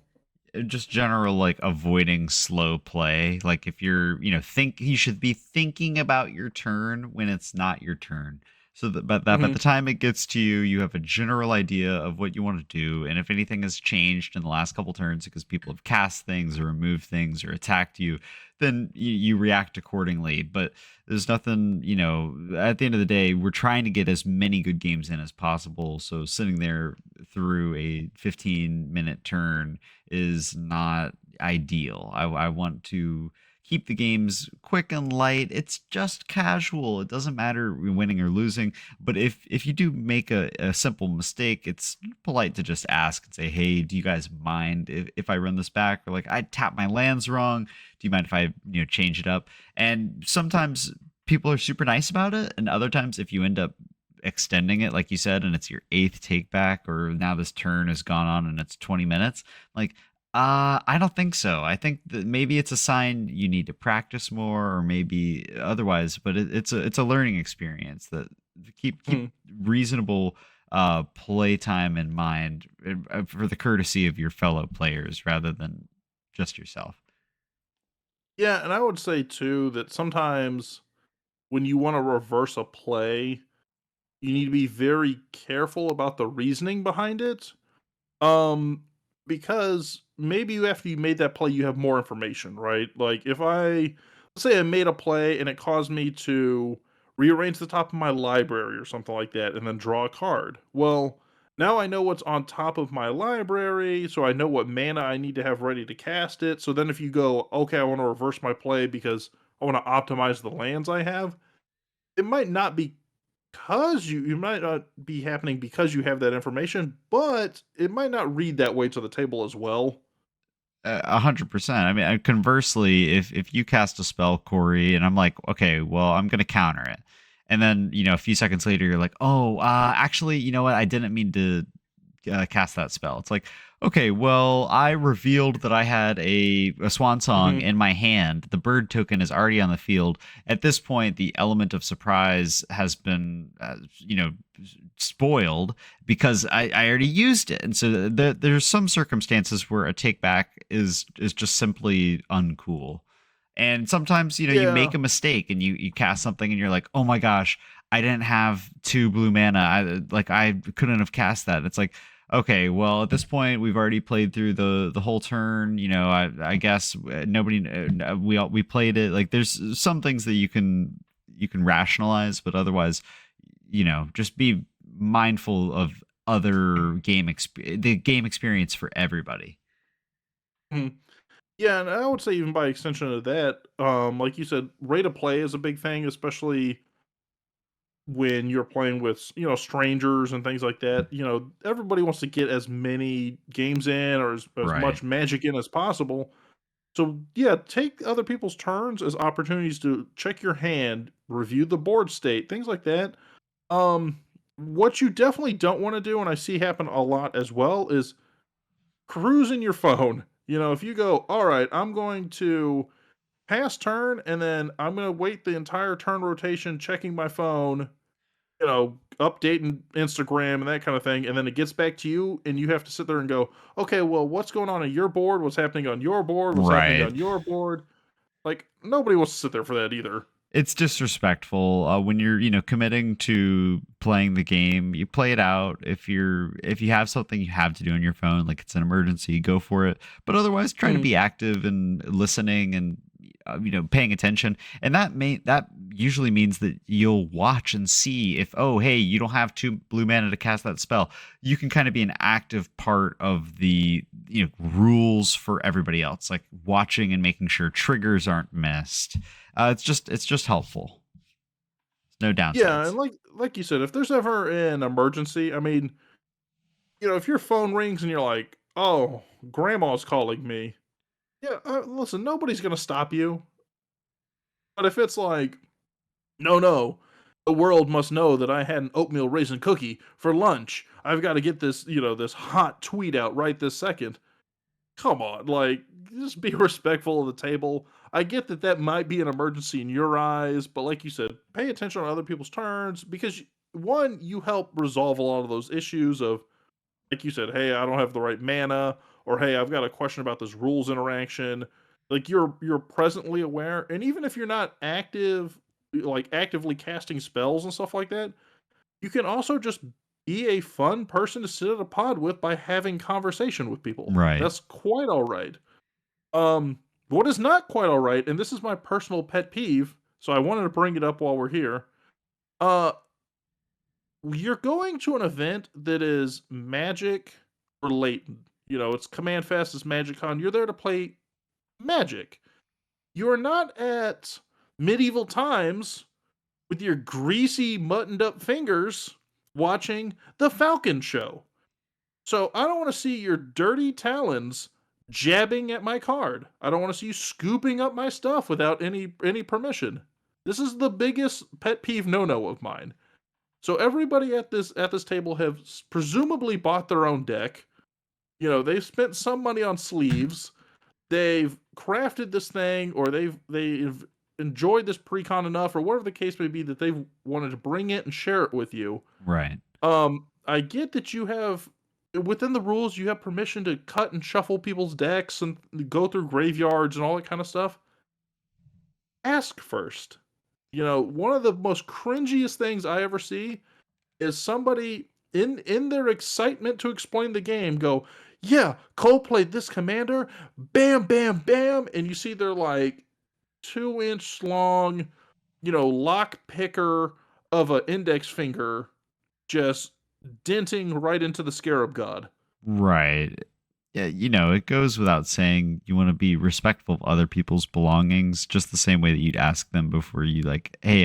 Just general like avoiding slow play. Like if you're, think you should be thinking about your turn when it's not your turn. So that but that by the Hmm. time it gets to you, you have a general idea of what you want to do. And if anything has changed in the last couple turns because people have cast things or removed things or attacked you, then you react accordingly. But there's nothing, at the end of the day, we're trying to get as many good games in as possible. So sitting there through a 15-minute turn is not ideal. I want to keep the games quick and light. It's just casual. It doesn't matter winning or losing. But if you do make a simple mistake, it's polite to just ask and say, "Hey, do you guys mind if I run this back?" Or like, "I tapped my lands wrong. Do you mind if I change it up?" And sometimes people are super nice about it, and other times if you end up extending it, like you said, and it's your eighth take back, or now this turn has gone on and it's 20 minutes, like, I don't think so. I think that maybe it's a sign you need to practice more, or maybe otherwise. But it's a learning experience that keep Mm. reasonable play time in mind, for the courtesy of your fellow players rather than just yourself. Yeah, and I would say too that sometimes when you want to reverse a play, you need to be very careful about the reasoning behind it. Um, because maybe after you made that play, you have more information, right? Like if let's say I made a play and it caused me to rearrange the top of my library or something like that and then draw a card. Well, now I know what's on top of my library, so I know what mana I need to have ready to cast it. So then if you go, okay, I want to reverse my play because I want to optimize the lands I have, it might not be because you might not be happening because you have that information, but it might not read that way to the table as well. 100%. I mean, conversely, if you cast a spell, Corey, and I'm like, okay, well, I'm gonna counter it, and then a few seconds later, you're like, oh, actually, you know what? I didn't mean to cast that spell. It's like, okay, well, I revealed that I had a swan song Mhm. in my hand. The bird token is already on the field. At this point, the element of surprise has been, spoiled because I already used it. And so there's some circumstances where a take back is just simply uncool. And sometimes, you Yeah. make a mistake and you cast something and you're like, oh my gosh, I didn't have two blue mana. I couldn't have cast that. It's like, okay, well, at this point, we've already played through the whole turn. I guess nobody we played it. Like, there's some things that you can rationalize, but otherwise, just be mindful of the game experience for everybody. Mhm. Yeah, and I would say even by extension of that, like you said, rate of play is a big thing, especially when you're playing with, strangers and things like that. Everybody wants to get as many games in or as Right. much magic in as possible. So, yeah, take other people's turns as opportunities to check your hand, review the board state, things like that. Um, what you definitely don't wanna do, and I see happen a lot as well, is cruising your phone. If you go, "Alright, I'm going to pass turn, and then I'm gonna wait the entire turn rotation checking my phone, updating Instagram and that kinda thing," and then it gets back to you, and you have to sit there and go, "Okay, well, what's going on your board? What's happening on your board? What's happening Right. on your board?" Like, nobody wants to sit there for that either. It's disrespectful when you're committing to playing the game. You play it out. If you have something you have to do on your phone, like it's an emergency, go for it. But otherwise, try to Mm, be active and listening and paying attention. And that usually means that you'll watch and see if, oh, hey, you don't have two blue mana to cast that spell. You can kind of be an active part of the rules for everybody else, like watching and making sure triggers aren't missed. It's just helpful. No yeah, and downsides. like you said, if there's ever an emergency, I mean, if your phone rings and you're like, "Oh, grandma's calling me." Yeah, listen, nobody's gonna stop you. But if it's like, "No, no, the world must know that I had an oatmeal raisin cookie for lunch. I've got to get this, this hot tweet out right this second." Come on, like, just be respectful of the table. I get that that might be an emergency in your eyes, but like you said, pay attention on other people's turns because one, you help resolve a lot of those issues of, like you said, hey, I don't have the right mana, or hey, I've got a question about this rules interaction. Like you're presently aware, and even if you're not actively casting spells and stuff like that, you can also just be a fun person to sit at a pod with by having conversation with people. Right. That's quite all right. Um, what is not quite all right, and this is my personal pet peeve, so I wanted to bring it up while we're here. Uh, you're going to an event that is Magic related. It's Command Fastest Magic Con. You're there to play Magic. You're not at medieval times with your greasy, muttoned up fingers watching the Falcon show. So I don't want to see your dirty talons jabbing at my card. I don't want to see you scooping up my stuff without any permission. This is the biggest pet peeve no-no of mine. So everybody at this table have presumably bought their own deck. They've spent some money on sleeves. They've crafted this thing, or they've enjoyed this pre-con enough, or whatever the case may be, that they've wanted to bring it and share it with you. Right. I get that you have, within the rules, you have permission to cut and shuffle people's decks and go through graveyards and all that kind of stuff. Ask first. One of the most cringiest things I ever see is somebody in their excitement to explain the game go, yeah, Cole played this commander, bam, bam, bam, and you see their like 2-inch long, lock picker of an index finger just denting right into the scarab god. Right. Yeah, it goes without saying you want to be respectful of other people's belongings, just the same way that you'd ask them before you like, hey,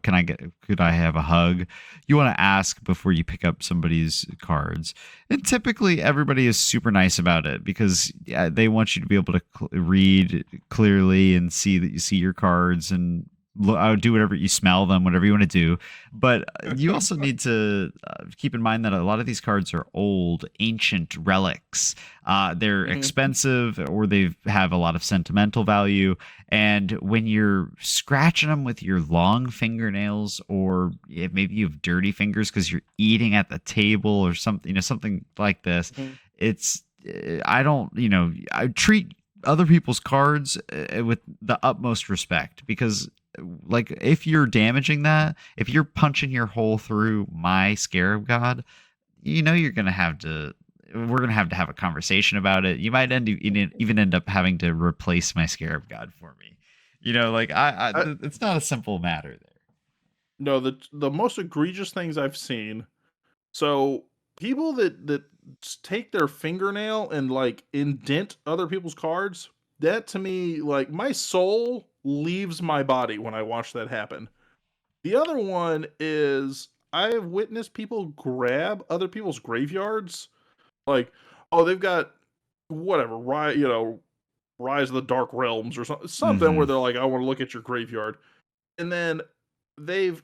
could I have a hug? You want to ask before you pick up somebody's cards. And typically everybody is super nice about it because they want you to be able to read clearly and see that you see your cards and do whatever you smell them, whatever you want to do. But you also need to keep in mind that a lot of these cards are old, ancient relics. They're Mhm. expensive or they have a lot of sentimental value. And when you're scratching them with your long fingernails, or maybe you have dirty fingers because you're eating at the table or something, something like this, Mhm. it's I treat other people's cards with the utmost respect because like if you're damaging that, if you're punching your hole through my scarab god, you're gonna have to we're gonna have a conversation about it. You might even end up having to replace my scarab god for me. Like I it's not a simple matter there. No, the most egregious things I've seen. So people that take their fingernail and like indent other people's cards, that to me, like my soul leaves my body when I watch that happen. The other one is I've witnessed people grab other people's graveyards, like, oh, they've got whatever, Rise of the Dark Realms or something Hmm. where they're like, I want to look at your graveyard. And then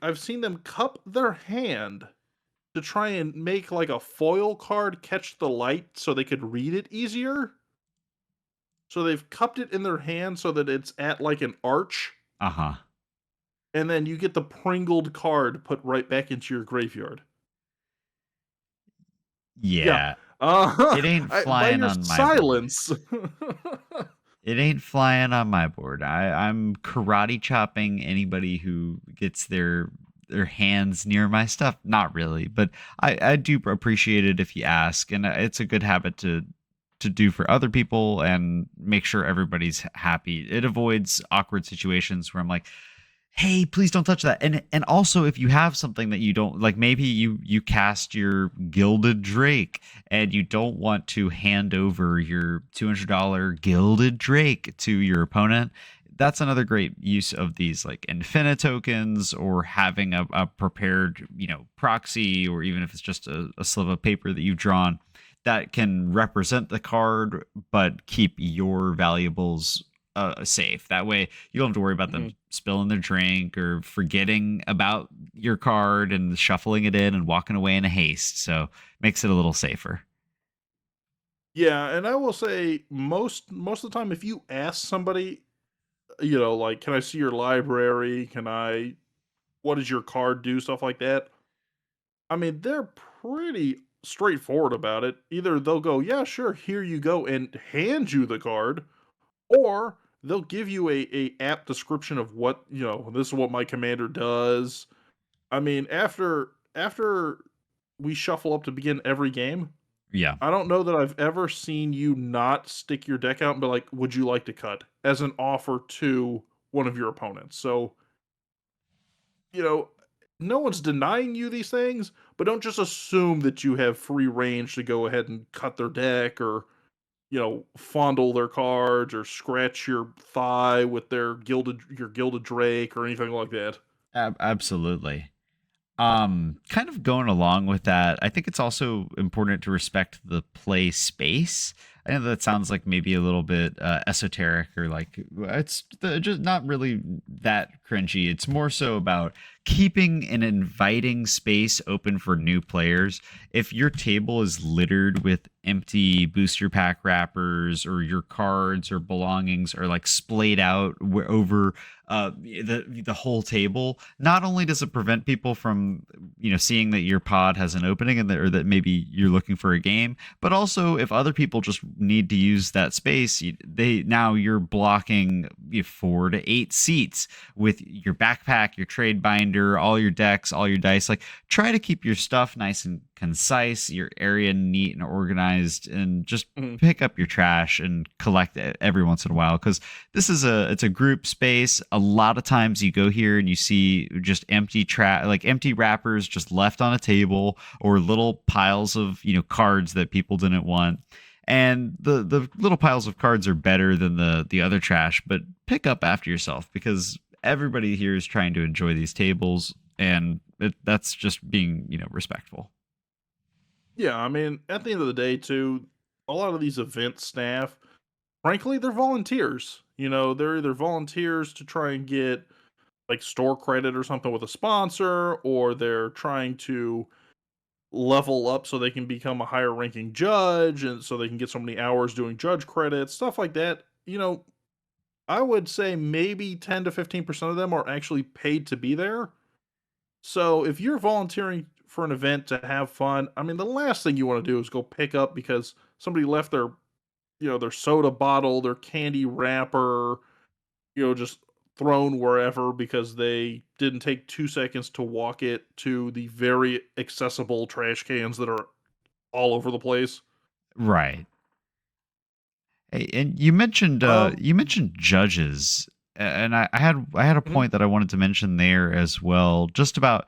I've seen them cup their hand to try and make like a foil card catch the light so they could read it easier. So they've cupped it in their hand so that it's at like an arch, Uh-huh. and then you get the pringled card put right back into your graveyard. Yeah. Yeah. Uh, It ain't by flying your on my board. silence. It ain't flying on my board. I'm karate chopping anybody who gets their hands near my stuff. Not really, but I do appreciate it if you ask, and it's a good habit to do for other people and make sure everybody's happy. It avoids awkward situations where I'm like, hey, please don't touch that. And also if you have something that you don't like, maybe you cast your gilded drake and you don't want to hand over your $200 gilded drake to your opponent. That's another great use of these like infinite tokens, or having a prepared proxy, or even if it's just a slip of paper that you've drawn that can represent the card but keep your valuables safe. That way, you don't have to worry about them Mhm. spilling their drink or forgetting about your card and shuffling it in and walking away in a haste. So makes it a little safer. Yeah, and I will say most of the time if you ask somebody, like, can I see your library? What does your card do? Stuff like that. I mean, they're pretty straightforward about it. Either they'll go, "Yeah, sure, here you go," and hand you the card, or they'll give you a app description of what, this is what my commander does. I mean, after we shuffle up to begin every game, Yeah. I don't know that I've ever seen you not stick your deck out and be like, "Would you like to cut?" as an offer to one of your opponents. So, you know, no one's denying you these things, but don't just assume that you have free range to go ahead and cut their deck or, fondle their cards or scratch your thigh with your gilded drake or anything like that. Absolutely. Kind of going along with that, I think it's also important to respect the play space. I know that sounds like maybe a little bit esoteric, or like just not really that cringy. It's more so about keeping an inviting space open for new players. If your table is littered with empty booster pack wrappers, or your cards or belongings are like splayed out over the whole table, not only does it prevent people from seeing that your pod has an opening, or that maybe you're looking for a game, but also if other people just need to use that space, you're blocking 4 to 8 seats with your backpack, your trade binder, all your decks, all your dice. Like, try to keep your stuff nice and concise, your area neat and organized, and just Mhm. pick up your trash and collect it every once in a while, because it's a group space. A lot of times you go here and you see just empty wrappers just left on a table, or little piles of cards that people didn't want. And the little piles of cards are better than the other trash, but pick up after yourself, because everybody here is trying to enjoy these tables, and that's just being respectful. Yeah, I mean, at the end of the day, too, a lot of these event staff, frankly, they're volunteers. They're either volunteers to try and get like store credit or something with a sponsor, or they're trying to level up so they can become a higher ranking judge and so they can get so many hours doing judge credits, stuff like that. I would say maybe 10 to 15% of them are actually paid to be there. So if you're volunteering for an event to have fun, I mean, the last thing you want to do is go pick up because somebody left their soda bottle, their candy wrapper, just thrown wherever because they didn't take 2 seconds to walk it to the very accessible trash cans that are all over the place. Right. Hey, and Um, you mentioned judges, and I had a mhm. point that I wanted to mention there as well, just about,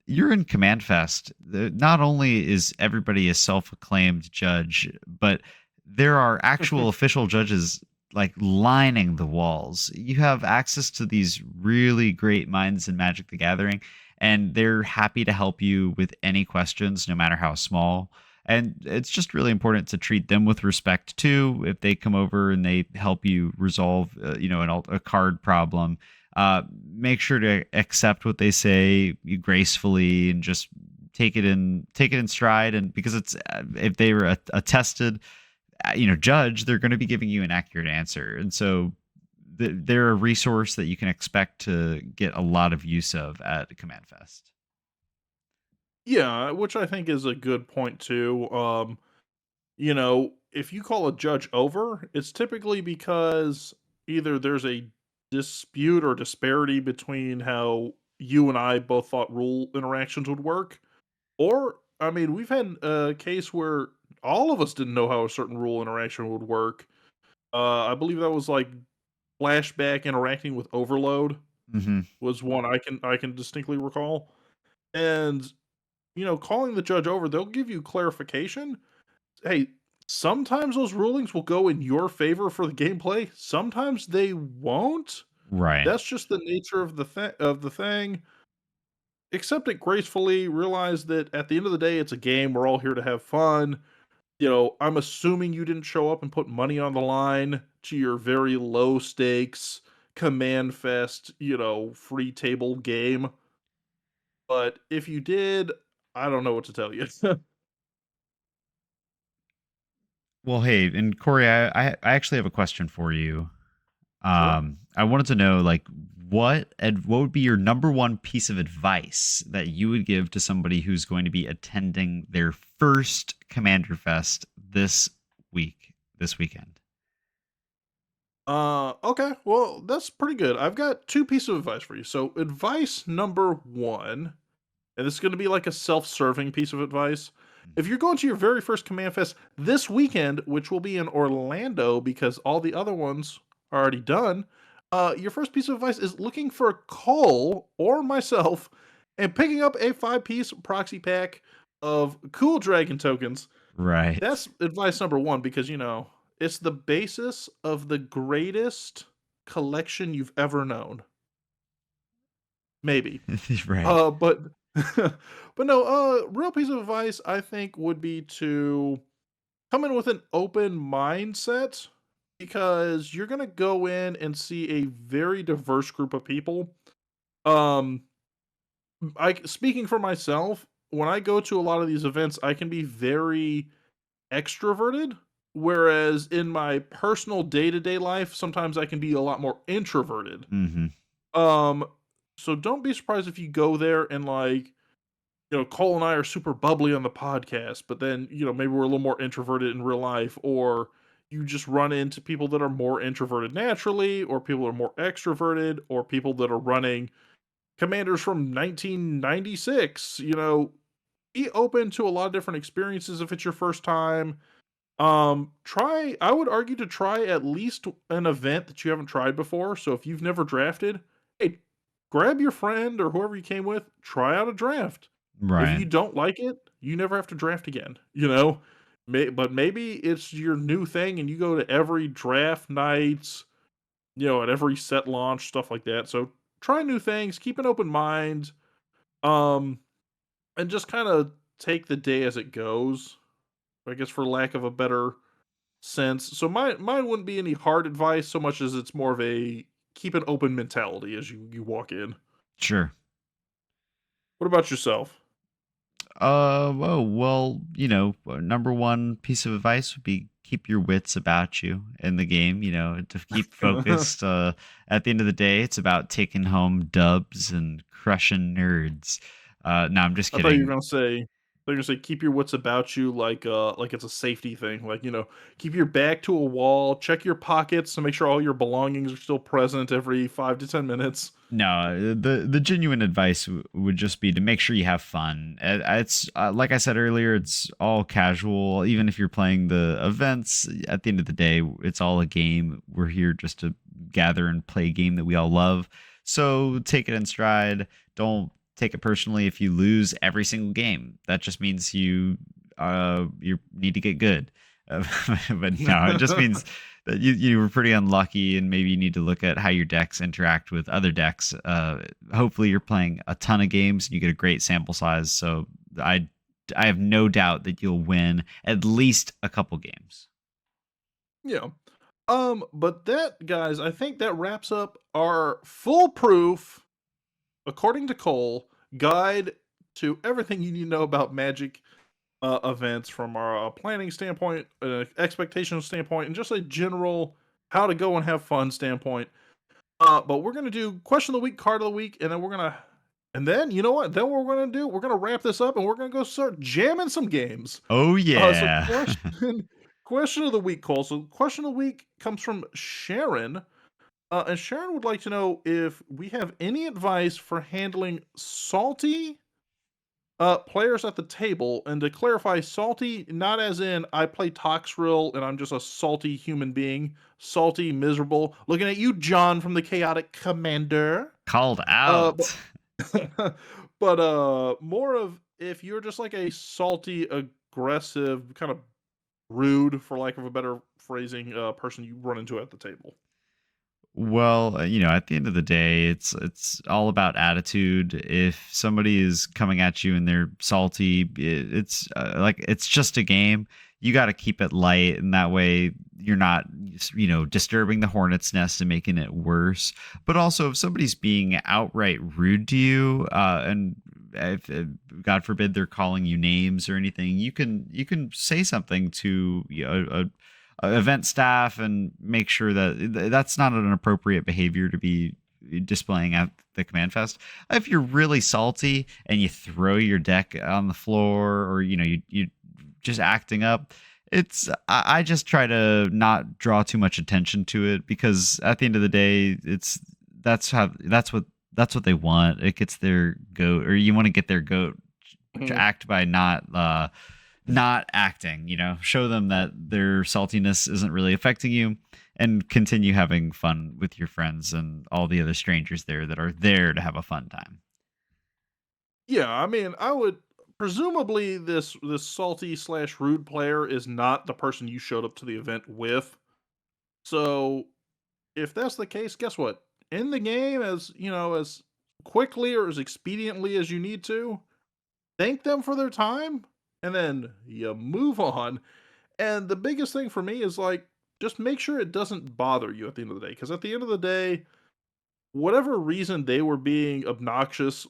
you're in Command Fest. Not only is everybody a self-acclaimed judge, but there are actual official judges like lining the walls. You have access to these really great minds in Magic the Gathering, and they're happy to help you with any questions, no matter how small. And it's just really important to treat them with respect too. If they come over and they help you resolve, a card problem, make sure to accept what they say gracefully, and just take it in stride. And because it's if they were a tested judge, they're going to be giving you an accurate answer. And so they're a resource that you can expect to get a lot of use of at Command Fest. Yeah, which I think is a good point too. If you call a judge over, it's typically because either there's a dispute or disparity between how you and I both thought rule interactions would work, or I mean, we've had a case where all of us didn't know how a certain rule interaction would work. I believe that was like flashback interacting with overload Hmm. was one I can distinctly recall. And calling the judge over, they'll give you clarification. Hey, sometimes those rulings will go in your favor for the gameplay. Sometimes they won't. Right. That's just the nature of the thing. Accept it gracefully. Realize that at the end of the day, it's a game. We're all here to have fun. I'm assuming you didn't show up and put money on the line to your very low stakes command fest, free table game. But if you did, I don't know what to tell you. Well, hey, and Corey, I actually have a question for you. Sure. I wanted to know, like, what would be your number one piece of advice that you would give to somebody who's going to be attending their first Commander Fest this weekend? Okay. Well, that's pretty good. I've got two pieces of advice for you. So, advice number one, and this is going to be like a self-serving piece of advice. If you're going to your very first Command Fest this weekend, which will be in Orlando because all the other ones are already done, your first piece of advice is looking for Cole or myself and picking up a 5-piece proxy pack of cool dragon tokens. Right. That's advice number 1 because, it's the basis of the greatest collection you've ever known. Maybe. Right. But but no, real piece of advice I think would be to come in with an open mindset because you're gonna go in and see a very diverse group of people. Um, speaking for myself, when I go to a lot of these events, I can be very extroverted, whereas in my personal day-to-day life, sometimes I can be a lot more introverted. Hmm. Um, so don't be surprised if you go there and like, Cole and I are super bubbly on the podcast, but then, maybe we're a little more introverted in real life, or you just run into people that are more introverted naturally, or people that are more extroverted, or people that are running commanders from 1996. Be open to a lot of different experiences if it's your first time. I would argue to try at least an event that you haven't tried before. So if you've never drafted, hey, grab your friend or whoever you came with, try out a draft. If Right. you don't like it, you never have to draft again. But maybe it's your new thing and you go to every draft nights, at every set launch, stuff like that. So try new things, keep an open mind, um, and just kind of take the day as it goes. I guess for lack of a better sense. So mine wouldn't be any hard advice so much as it's more of a keep an open mentality as you walk in. Sure. What about yourself? Well, number one piece of advice would be keep your wits about you in the game, to keep I focused. At the end of the day, it's about taking home dubs and crushing nerds. No, I'm just thought you were kidding. gonna say keep your wits about you like it's a safety thing. Like, keep your back to a wall, check your pockets to make sure all your belongings are still present every 5 to 10 minutes. No, the genuine advice would just be to make sure you have fun. It's like I said earlier, it's all casual. Even if you're playing the events, at the end of the day, it's all a game. We're here just to gather and play a game that we all love. So take it in stride. Don't take it personally if you lose every single game. That just means you need to get good. But no, it just means that you were pretty unlucky, and maybe you need to look at how your decks interact with other decks. Hopefully, you're playing a ton of games and you get a great sample size. So I have no doubt that you'll win at least a couple games. Yeah. But that, guys, I think that wraps up our foolproof, according to Cole, guide to everything you need to know about Magic events from our planning standpoint, expectation standpoint, and just a general how to go and have fun standpoint. But we're gonna do question of the week, card of the week, and then you know what? Then what we're gonna do? We're gonna wrap this up, and we're gonna go start jamming some games. Oh So yeah. question of the week, Cole. So question of the week comes from Sharon, and Sharon would like to know if we have any advice for handling salty players at the table, and to clarify, salty not as in I play Toxrill and I'm just a salty human being, salty, miserable. Looking at you, John from the Chaotic Commander. Called Uh, out. but, but more of if you're just like a salty, aggressive, kind of rude, for lack of a better phrasing, person you run into at the table. Well, at the end of the day, it's all about attitude. If somebody is coming at you and they're salty, it's like it's just a game. You got to keep it light, and that way you're not, disturbing the hornet's nest and making it worse. But also, if somebody's being outright rude to you, and if God forbid they're calling you names or anything, you can say something to event staff and make sure that that's not an appropriate behavior to be displaying at the command fest. If you're really salty and you throw your deck on the floor, or you just acting up, I just try to not draw too much attention to it, because at the end of the day, that's what they want. It gets their goat, or you want to get their goat to Mhm. act by not acting. Show them that their saltiness isn't really affecting you, and continue having fun with your friends and all the other strangers there that are there to have a fun time. Yeah, I mean, I would presumably this salty slash rude player is not the person you showed up to the event with. So if that's the case, guess what? In the game, as you know, as quickly or as expediently as you need to, thank them for their time, and then you move on. And the biggest thing for me is like just make sure it doesn't bother you at the end of the day. Because at the end of the day, whatever reason they were being obnoxious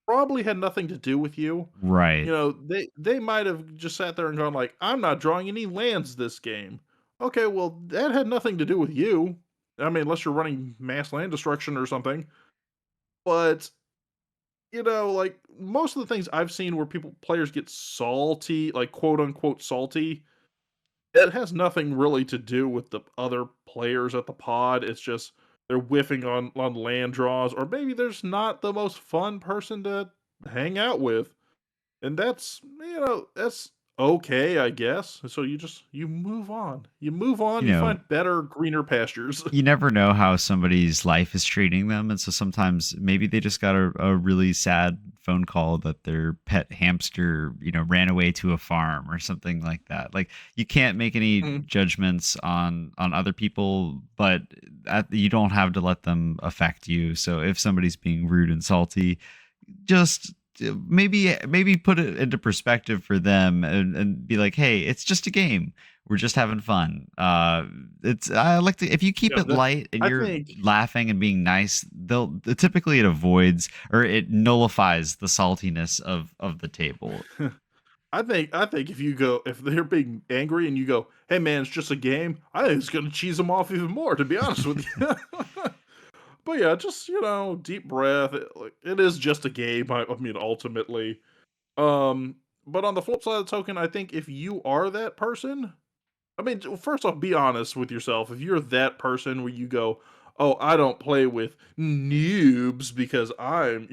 probably had nothing to do with you. Right. You know, they might have just sat there and gone like, "I'm not drawing any lands this game." Okay, well, that had nothing to do with you. I mean, unless you're running mass land destruction or something. But, you know, like most of the things I've seen where people players get salty, like quote unquote salty, it has nothing really to do with the other players at the pod. It's just they're whiffing on land draws, or maybe there's not the most fun person to hang out with. And that's, you know, that's okay, I guess. So you move on. You move on, You you know, find better, greener pastures. you never know how somebody's life is treating them. And so sometimes maybe they just got a really sad phone call that their pet hamster, ran away to a farm or something like that. Like you can't make any Mm, judgments on other people, but you don't have to let them affect you. So if somebody's being rude and salty, just maybe put it into perspective for them and be like, hey, it's just a game, we're just having fun. It's I like to, if you keep yeah, it light and I you're think laughing and being nice, they'll typically it avoids or it nullifies the saltiness of the table. I think if they're being angry and you go, "Hey man, it's just a game," I think it's gonna cheese them off even more, to be honest with you. But yeah, just deep breath. It is just a game. I mean, ultimately. Um, but on the flip side of the token, I think if you are that person, I mean, first off, be honest with yourself. If you're that person where you go, "Oh, I don't play with noobs because I'm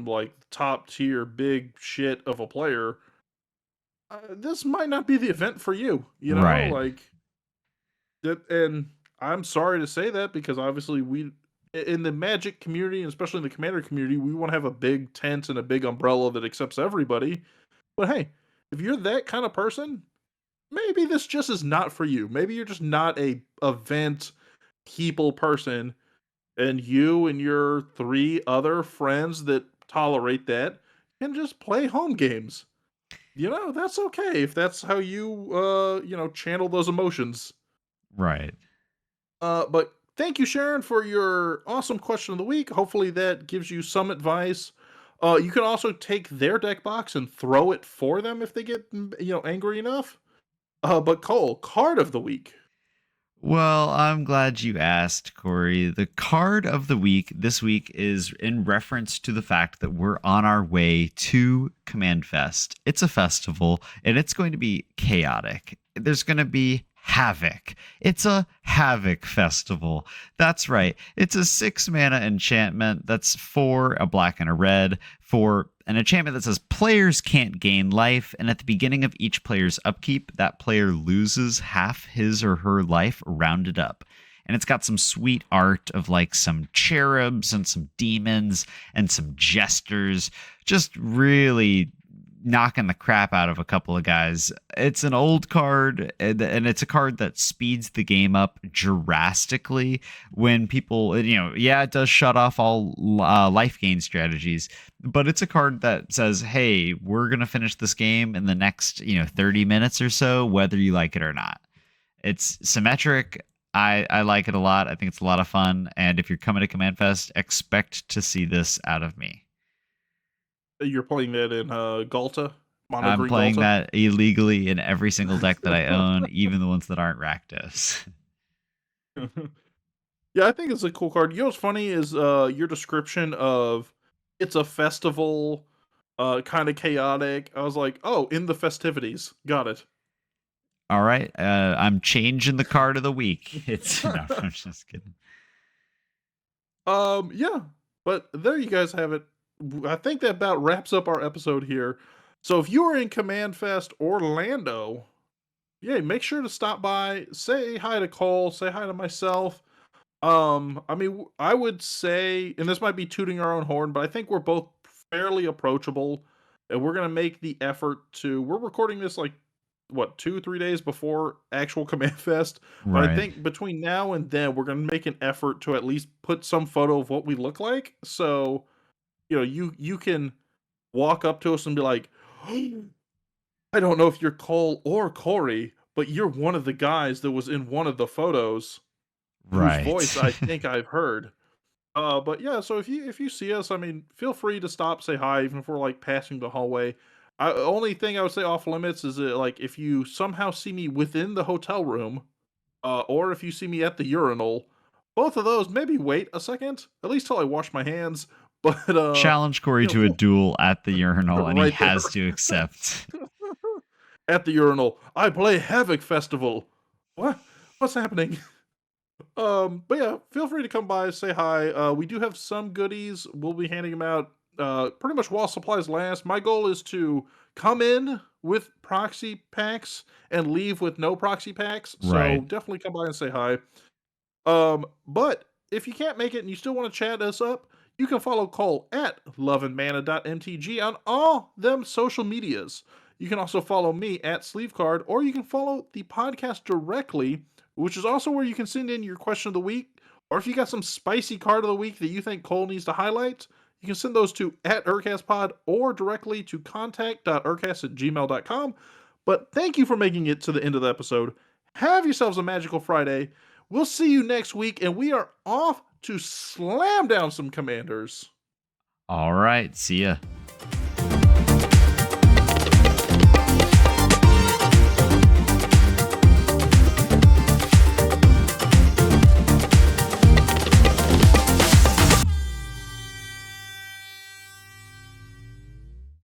like top tier big shit of a player," this might not be the event for you. Right. Like that. And I'm sorry to say that because obviously in the Magic community, and especially in the Commander community, we want to have a big tent and a big umbrella that accepts everybody. But hey, if you're that kind of person, maybe this just is not for you. Maybe you're just not a event people person, and you and your three other friends that tolerate that can just play home games. That's okay if that's how you channel those emotions. Right. But thank you, Sharon, for your awesome question of the week. Hopefully that gives you some advice. You can also take their deck box and throw it for them if they get angry enough. But Cole, card of the week. Well, I'm glad you asked, Corey. The card of the week this week is in reference to the fact that we're on our way to Command Fest. It's a festival and it's going to be chaotic. There's going to be havoc. It's a havoc festival. That's right. It's a 6 mana enchantment that's for a black and a red for an enchantment that says players can't gain life, and at the beginning of each player's upkeep, that player loses half his or her life rounded up. And it's got some sweet art of like some cherubs and some demons and some jesters, just really knocking the crap out of a couple of guys. It's an old card, and it's a card that speeds the game up drastically when people, yeah, it does shut off all life gain strategies, but it's a card that says, hey, we're going to finish this game in the next, 30 minutes or so, whether you like it or not. It's symmetric. I like it a lot. I think it's a lot of fun. And if you're coming to Command Fest, expect to see this out of me. You're playing that in Galta, mono I'm green playing Galta. that illegally in every single deck that I own, even the ones that aren't Rakdos. Yeah, I think it's a cool card. You know what's funny is your description of it's a festival, kind of chaotic. I was like, oh, in the festivities. Got it. All right, I'm changing the card of the week. It's no, I'm just kidding. Yeah, but there you guys have it. I think that about wraps up our episode here. So if you are in Command Fest Orlando, yeah, make sure to stop by, say hi to Cole, say hi to myself. I mean, I would say, and this might be tooting our own horn, but I think we're both fairly approachable, and we're gonna make the effort to. We're recording this like what 2 3 days before actual Command Fest, but I Right. think between now and then we're gonna make an effort to at least put some photo of what we look like, so you can walk up to us and be like, I don't know if you're Cole or Cory, but you're one of the guys that was in one of the photos whose voice Right. I think I've heard. But yeah, so if you see us, I mean, feel free to stop, say hi, even if we're like passing the hallway. Only thing I would say off limits is that like if you somehow see me within the hotel room, or if you see me at the urinal, both of those maybe wait a second, at least till I wash my hands. But Challenge Corey to a feel duel at the urinal, and he right there has to accept. at the urinal. I play Havoc Festival. What? What's happening? But yeah, feel free to come by, say hi. We do have some goodies. We'll be handing them out pretty much while supplies last. My goal is to come in with proxy packs and leave with no proxy packs. So Right. definitely come by and say hi. But if you can't make it and you still want to chat us up, you can follow Cole at loveandmana.mtg on all them social medias. You can also follow me at Sleevecard, or you can follow the podcast directly, which is also where you can send in your question of the week. Or if you got some spicy card of the week that you think Cole needs to highlight, you can send those to at UrCastPod or directly to contact.urcast@gmail.com. But thank you for making it to the end of the episode. Have yourselves a magical Friday. We'll see you next week, and we are off to slam down some commanders. All right. See ya.